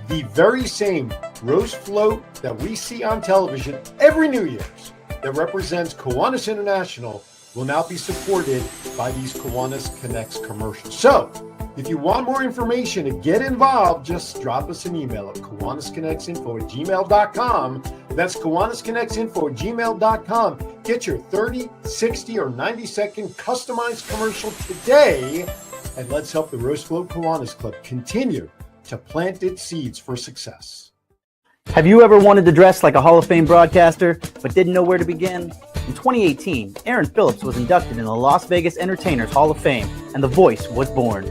The very same Rose Float that we see on television every New Year's that represents Kiwanis International will now be supported by these Kiwanis Connects commercials. So, if you want more information and get involved, just drop us an email at KiwanisConnectsInfo@gmail.com. That's KiwanisConnectsInfo@gmail.com. Get your 30, 60, or 90-second customized commercial today, and let's help the Rose Float Kiwanis Club continue to plant its seeds for success. Have you ever wanted to dress like a Hall of Fame broadcaster, but didn't know where to begin? In 2018, Aaron Phillips was inducted in the Las Vegas Entertainers Hall of Fame, and The Voice was born.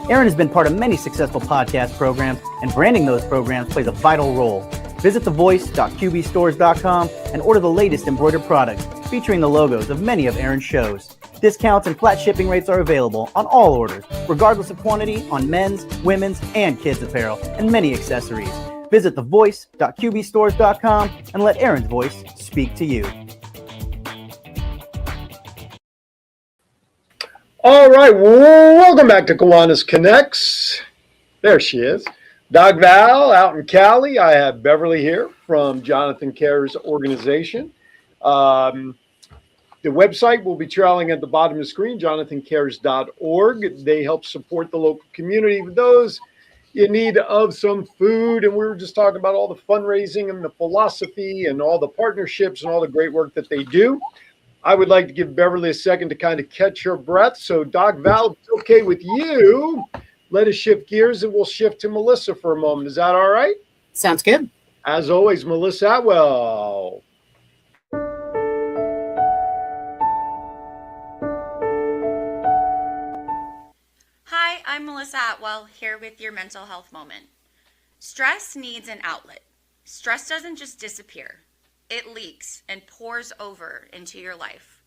Aaron has been part of many successful podcast programs, and branding those programs plays a vital role. Visit thevoice.qbstores.com and order the latest embroidered products featuring the logos of many of Aaron's shows. Discounts and flat shipping rates are available on all orders, regardless of quantity, on men's, women's, and kids' apparel, and many accessories. Visit thevoice.qbstores.com and let Aaron's voice speak to you. All right, welcome back to Kiwanis Connects. There she is. Doc Val out in Cali. I have Beverly here from Jonathan Kerr's organization. The website will be trailing at the bottom of the screen, jonathancares.org. They help support the local community with those in need of some food. And we were just talking about all the fundraising and the philosophy and all the partnerships and all the great work that they do. I would like to give Beverly a second to kind of catch her breath. So Doc Val, if it's okay with you, let us shift gears and we'll shift to Melissa for a moment. Is that all right? Sounds good. As always, Melissa Atwell. Hi, I'm Melissa Atwell, here with your mental health moment. Stress needs an outlet. Stress doesn't just disappear. It leaks and pours over into your life.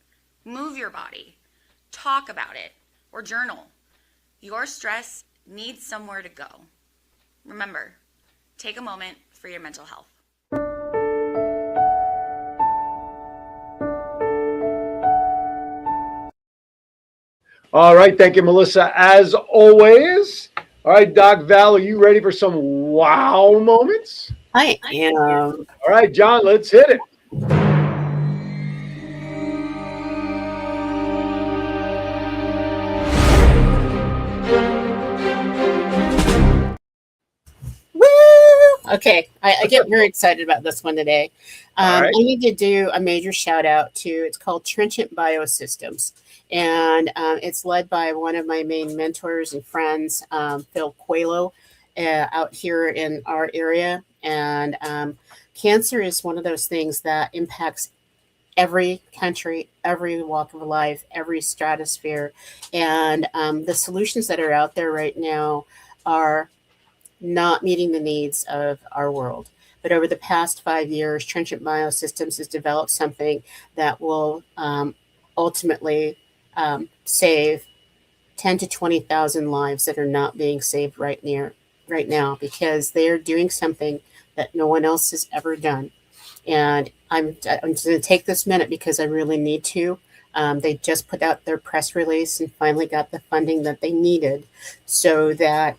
Move your body, talk about it, or journal. Your stress needs somewhere to go. Remember, take a moment for your mental health. All right, thank you, Melissa, as always. All right, Doc Val, are you ready for some wow moments? I am. All right, John, let's hit it. Woo! Okay, I get very excited about this one today. All right. I need to do a major shout out to, it's called Trenchant Biosystems. And it's led by one of my main mentors and friends, Phil Coelho, out here in our area. And cancer is one of those things that impacts every country, every walk of life, every stratosphere. And the solutions that are out there right now are not meeting the needs of our world. But over the past 5 years, Trenchant Biosystems has developed something that will ultimately save 10 to 20,000 lives that are not being saved right now, because they are doing something that no one else has ever done. And I'm going to take this minute because I really need to. They just put out their press release and finally got the funding that they needed so that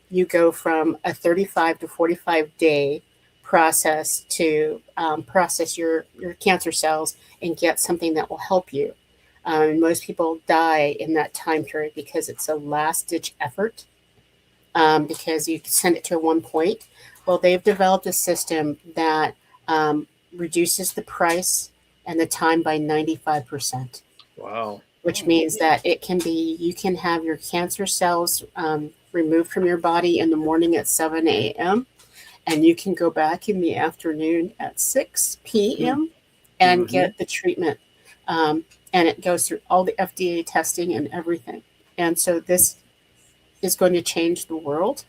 you go from a 35 to 45 day process to process your cancer cells and get something that will help you. Most people die in that time period because it's a last-ditch effort because you send it to one point. Well, they've developed a system that reduces the price and the time by 95%, Wow. which means that you can have your cancer cells removed from your body in the morning at 7 a.m. and you can go back in the afternoon at 6 p.m. and get the treatment. And it goes through all the FDA testing and everything. And so this is going to change the world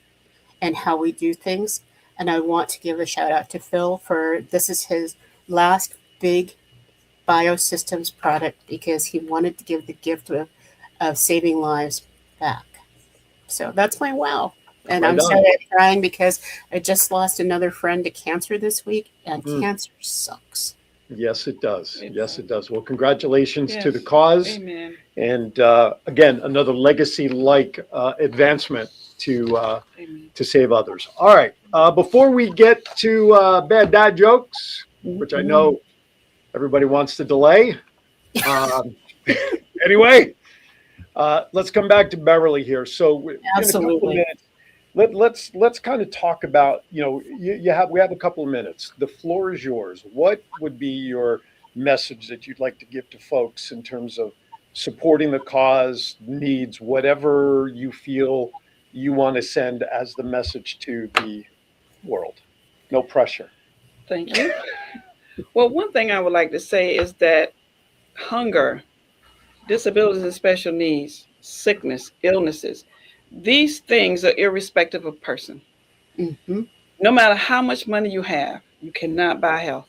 and how we do things. And I want to give a shout out to Phil for this is his last big biosystems product because he wanted to give the gift of saving lives back. So that's my wow. And Right I'm on. sorry I'm crying because I just lost another friend to cancer this week, and cancer sucks. Yes, it does. It Yes, does. it does. Well, congratulations to the Yes. cause. Amen. And again, another legacy-like advancement to Amen. save others. All right. Before we get to bad dad jokes, which I know everybody wants to delay. Anyway, let's come back to Beverly here. So in a couple of Absolutely. minutes, let's kind of talk about, we have a couple of minutes. The floor is yours. What would be your message that you'd like to give to folks in terms of supporting the cause, needs, whatever you feel you want to send as the message to the world? No pressure. Thank you. Well, one thing I would like to say is that hunger, disabilities and special needs, sickness, illnesses, these things are irrespective of person. Mm-hmm. No matter how much money you have, you cannot buy health.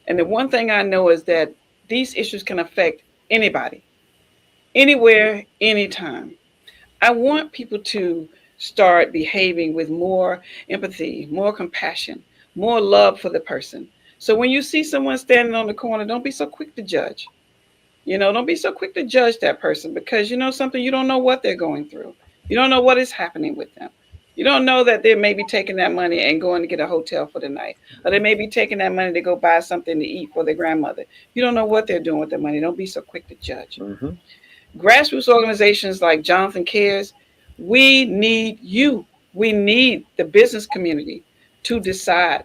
And the one thing I know is that these issues can affect anybody, anywhere, anytime. I want people to start behaving with more empathy, more compassion, more love for the person. So when you see someone standing on the corner, don't be so quick to judge. Don't be so quick to judge that person because something, you don't know what they're going through. You don't know what is happening with them. You don't know that they may be taking that money and going to get a hotel for the night, or they may be taking that money to go buy something to eat for their grandmother. You don't know what they're doing with the money. Don't be so quick to judge. Mm-hmm. Grassroots organizations like Jonathan Cares, we need you. We need the business community to decide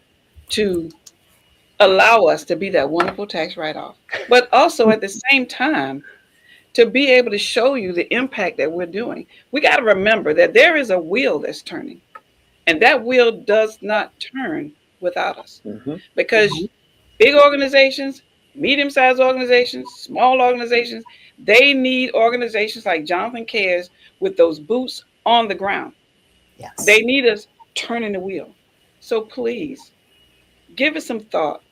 to allow us to be that wonderful tax write-off, but also at the same time to be able to show you the impact that we're doing. We got to remember that there is a wheel that's turning, and that wheel does not turn without us, Mm-hmm. because big organizations, medium-sized organizations, small organizations, they need organizations like Jonathan Cares with those boots on the ground. Yes. They need us turning the wheel. So please give it some thought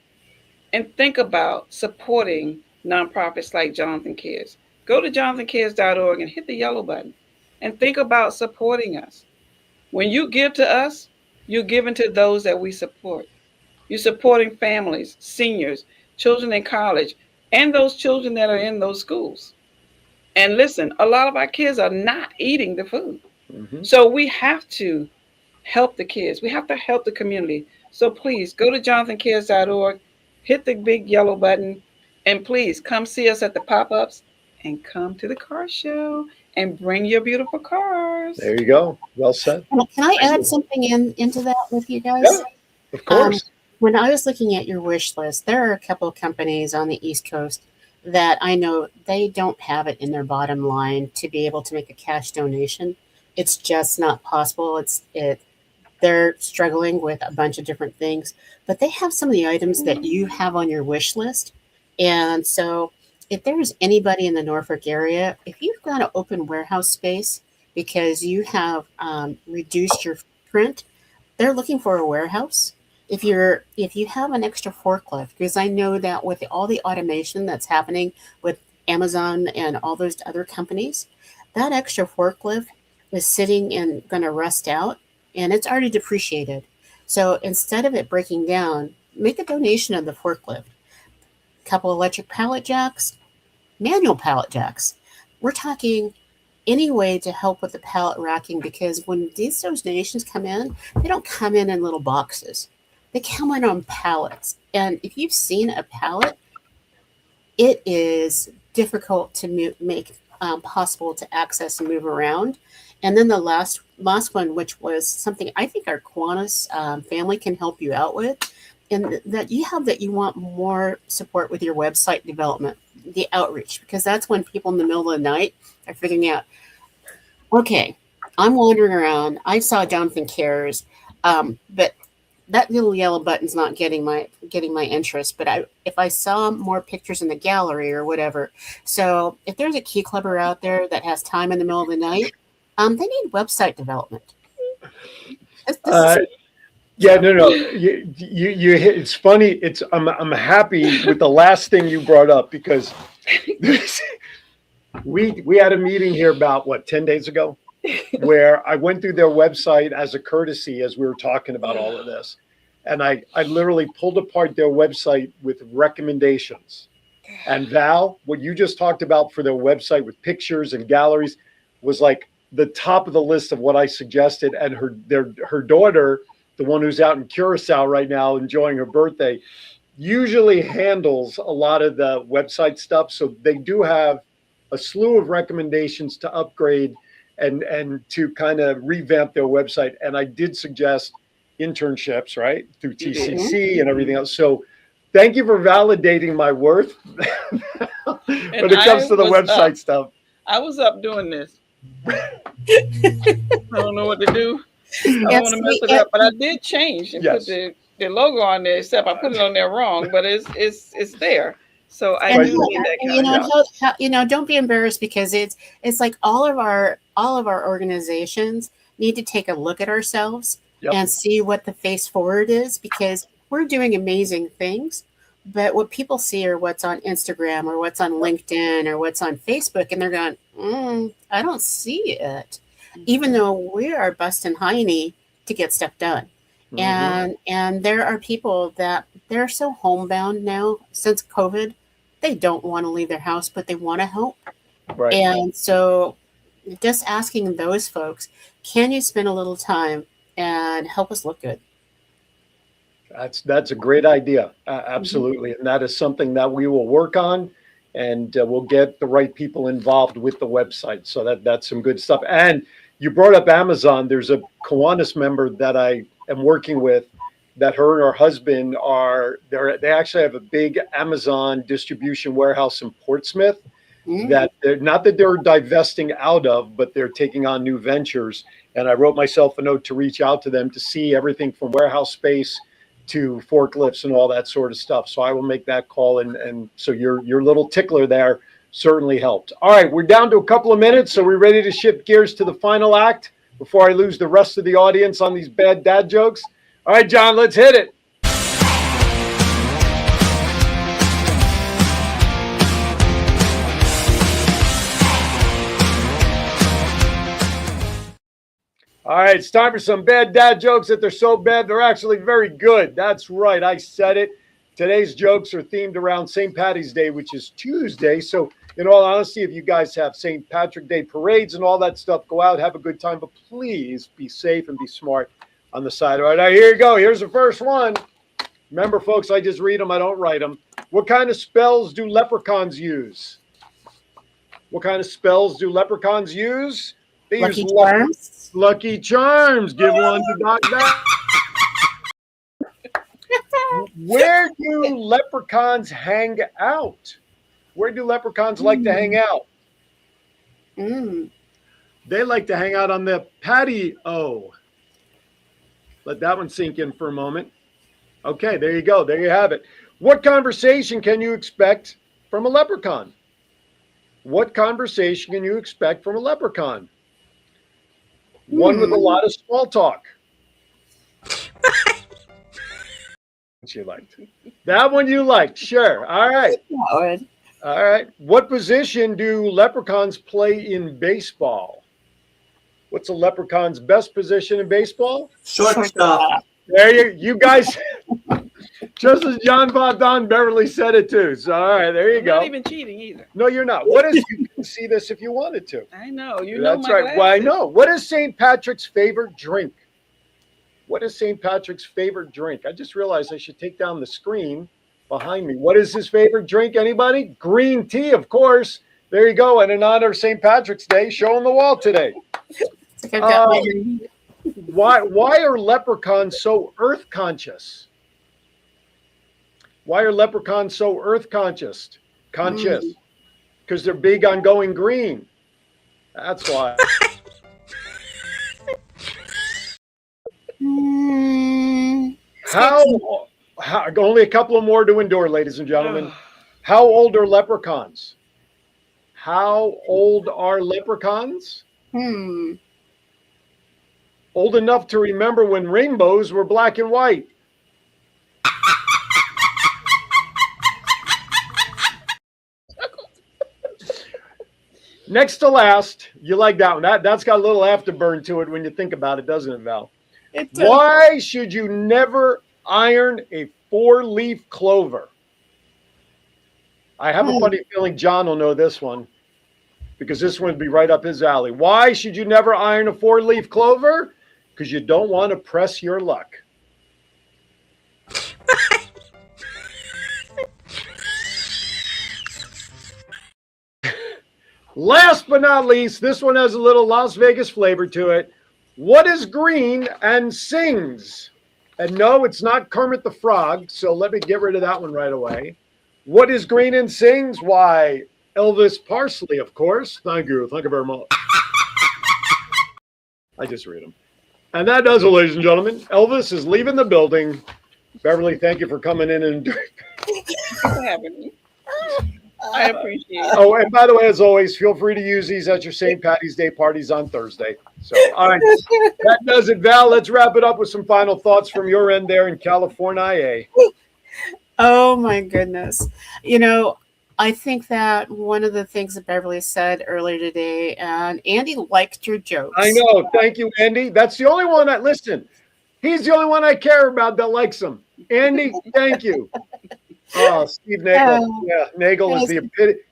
and think about supporting nonprofits like Jonathan Cares. Go to jonathancares.org and hit the yellow button and think about supporting us. When you give to us, you're giving to those that we support. You're supporting families, seniors, children in college, and those children that are in those schools. And listen, a lot of our kids are not eating the food. Mm-hmm. So we have to help the kids. We have to help the community. So please go to jonathancares.org, hit the big yellow button, and please come see us at the pop-ups and come to the car show and bring your beautiful cars. There you go. Well said. Can I add something into that with you guys? Yeah, of course. When I was looking at your wish list, there are a couple of companies on the East Coast that I know they don't have it in their bottom line to be able to make a cash donation. It's just not possible. They're struggling with a bunch of different things, but they have some of the items that you have on your wish list. And so if there's anybody in the Norfolk area, if you've got an open warehouse space because you have reduced your footprint, they're looking for a warehouse. If you have an extra forklift, because I know that with all the automation that's happening with Amazon and all those other companies, that extra forklift is sitting and going to rust out, and it's already depreciated. So instead of it breaking down, make a donation of the forklift. Couple electric pallet jacks, manual pallet jacks. We're talking any way to help with the pallet racking, because when these donations come in, they don't come in little boxes. They come in on pallets. And if you've seen a pallet, it is difficult to make possible to access and move around. And then the last one, which was something I think our Kiwanis family can help you out with, and that you have, that you want more support with your website development, the outreach, because that's when people in the middle of the night are figuring out, okay, I'm wandering around. I saw Jonathan Cares, but that little yellow button's not getting my interest. But if I saw more pictures in the gallery or whatever, so if there's a key clubber out there that has time in the middle of the night, they need website development. Yeah, no. You hit. It's funny. I'm happy with the last thing you brought up, because we had a meeting here about 10 days ago, where I went through their website as a courtesy as we were talking about all of this, and I literally pulled apart their website with recommendations. And Val, what you just talked about for their website with pictures and galleries was like the top of the list of what I suggested. And her daughter, the one who's out in Curacao right now enjoying her birthday, usually handles a lot of the website stuff. So they do have a slew of recommendations to upgrade and to kind of revamp their website. And I did suggest internships, right, through TCC and everything else. So thank you for validating my worth when it comes to the website stuff. I was up doing this. I don't know what to do. I don't want to mess it up, but I did change and put the logo on there, except I put it on there wrong, but it's there. So I do need that kind of don't be embarrassed, because it's like all of our organizations need to take a look at ourselves and see what the face forward is, because we're doing amazing things, but what people see are what's on Instagram or what's on LinkedIn or what's on Facebook, and they're going, I don't see it, even though we are busting hiney to get stuff done. And there are people that they're so homebound now since COVID, they don't want to leave their house, but they want to help. Right. And so just asking those folks, can you spend a little time and help us look good? That's a great idea. Absolutely. And that is something that we will work on, and we'll get the right people involved with the website. So that's some good stuff. And you brought up Amazon. There's a Kiwanis member that I am working with, that her and her husband they actually have a big Amazon distribution warehouse in Portsmouth that they're divesting out of, but they're taking on new ventures. And I wrote myself a note to reach out to them to see everything from warehouse space to forklifts and all that sort of stuff. So I will make that call. And so your little tickler there certainly helped. All right, we're down to a couple of minutes. So we're ready to shift gears to the final act before I lose the rest of the audience on these bad dad jokes. All right, John, let's hit it. All right, it's time for some bad dad jokes that they're so bad, they're actually very good. That's right, I said it. Today's jokes are themed around St. Patty's Day, which is Tuesday. So in all honesty, if you guys have St. Patrick Day parades and all that stuff, go out, have a good time, but please be safe and be smart on the side. All right, here you go. Here's the first one. Remember, folks, I just read them. I don't write them. What kind of spells do leprechauns use? What kind of spells do leprechauns use? They Lucky use Charms. Lucky Charms. Give one to Doc Mac. Where do leprechauns hang out? Where do leprechauns like to hang out? They like to hang out on the patio. Let that one sink in for a moment. Okay, there you go. There you have it. What conversation can you expect from a leprechaun? What conversation can you expect from a leprechaun? One with a lot of small talk. You liked that one. You liked, sure. All right. All right. What position do leprechauns play in baseball? What's a leprechaun's best position in baseball? Shortstop. There you guys, just as John Don Beverly said it too. So all right, there you go. Not even cheating either. No, you're not. What is? You can see this if you wanted to. I know. You know. That's right. Well, I know. What is St. Patrick's favorite drink? What is St. Patrick's favorite drink? I just realized I should take down the screen behind me. What is his favorite drink? Anybody? Green tea, of course. There you go. And in honor of St. Patrick's Day, show on the wall today. It's like I've got Why are leprechauns so earth conscious? Why are leprechauns so earth conscious? Because they're big on going green. That's why. How? Only a couple of more to endure, ladies and gentlemen. How old are leprechauns? How old are leprechauns? Old enough to remember when rainbows were black and white. Next to last, you like that one. That's got a little afterburn to it when you think about it, doesn't it, Val? It does. Why should you never iron a 4-leaf clover? I have a funny feeling John will know this one because this one would be right up his alley. Why should you never iron a 4-leaf clover? Because you don't want to press your luck. Last but not least, this one has a little Las Vegas flavor to it. What is green and sings? And no, it's not Kermit the Frog, so let me get rid of that one right away. What is green and sings? Why, Elvis Parsley, of course. Thank you. Thank you very much. I just read them. And that does it, ladies and gentlemen. Elvis is leaving the building. Beverly, thank you for coming in and Thanks for having me. I appreciate it. Oh, and by the way, as always, feel free to use these at your St. Patty's Day parties on Thursday. So, all right, that does it, Val. Let's wrap it up with some final thoughts from your end there in California. Oh my goodness. You know, I think that one of the things that Beverly said earlier today, and Andy liked your jokes. I know. Thank you, Andy. That's the only one that, listen, he's the only one I care about that likes him. Andy, thank you. Oh, Steve Nagel. Yeah, Nagel is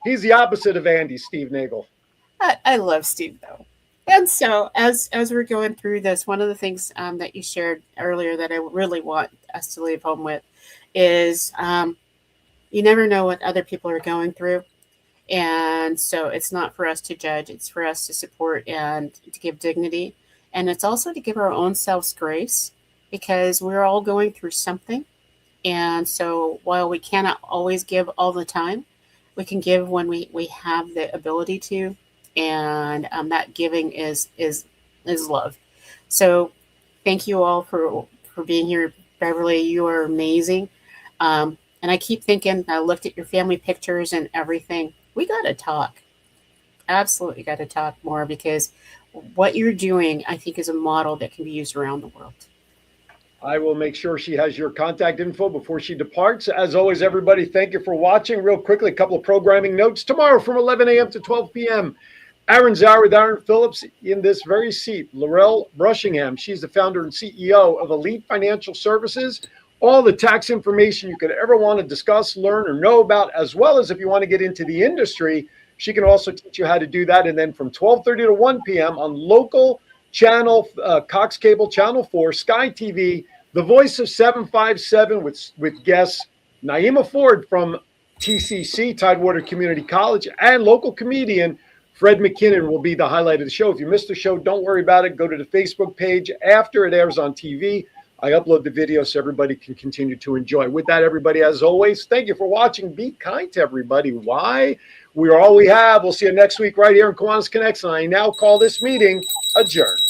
he's the opposite of Andy, Steve Nagel. I love Steve, though. And so as we're going through this, one of the things that you shared earlier that I really want us to leave home with is you never know what other people are going through. And so it's not for us to judge. It's for us to support and to give dignity. And it's also to give our own selves grace because we're all going through something. And so while we cannot always give all the time, we can give when we have the ability to. And that giving is love. So thank you all for being here. Beverly, you are amazing. And I keep thinking, I looked at your family pictures and everything. We got to talk. Absolutely got to talk more because what you're doing, I think, is a model that can be used around the world. I will make sure she has your contact info before she departs. As always, everybody, thank you for watching. Real quickly, a couple of programming notes. Tomorrow from 11 a.m. to 12 p.m., Aaron's Hour with Aaron Phillips in this very seat. Laurel Brushingham, she's the founder and CEO of Elite Financial Services. All the tax information you could ever want to discuss, learn, or know about, as well as if you want to get into the industry, she can also teach you how to do that. And then from 12:30 to 1 p.m. on local channel, Cox Cable Channel 4, Sky TV, the voice of 757 with guests Naima Ford from TCC, Tidewater Community College, and local comedian Fred McKinnon will be the highlight of the show. If you missed the show, don't worry about it. Go to the Facebook page after it airs on TV. I upload the video so everybody can continue to enjoy. With that, everybody, as always, thank you for watching. Be kind to everybody. Why? We are all we have. We'll see you next week right here in Kiwanis Connects. And I now call this meeting adjourned.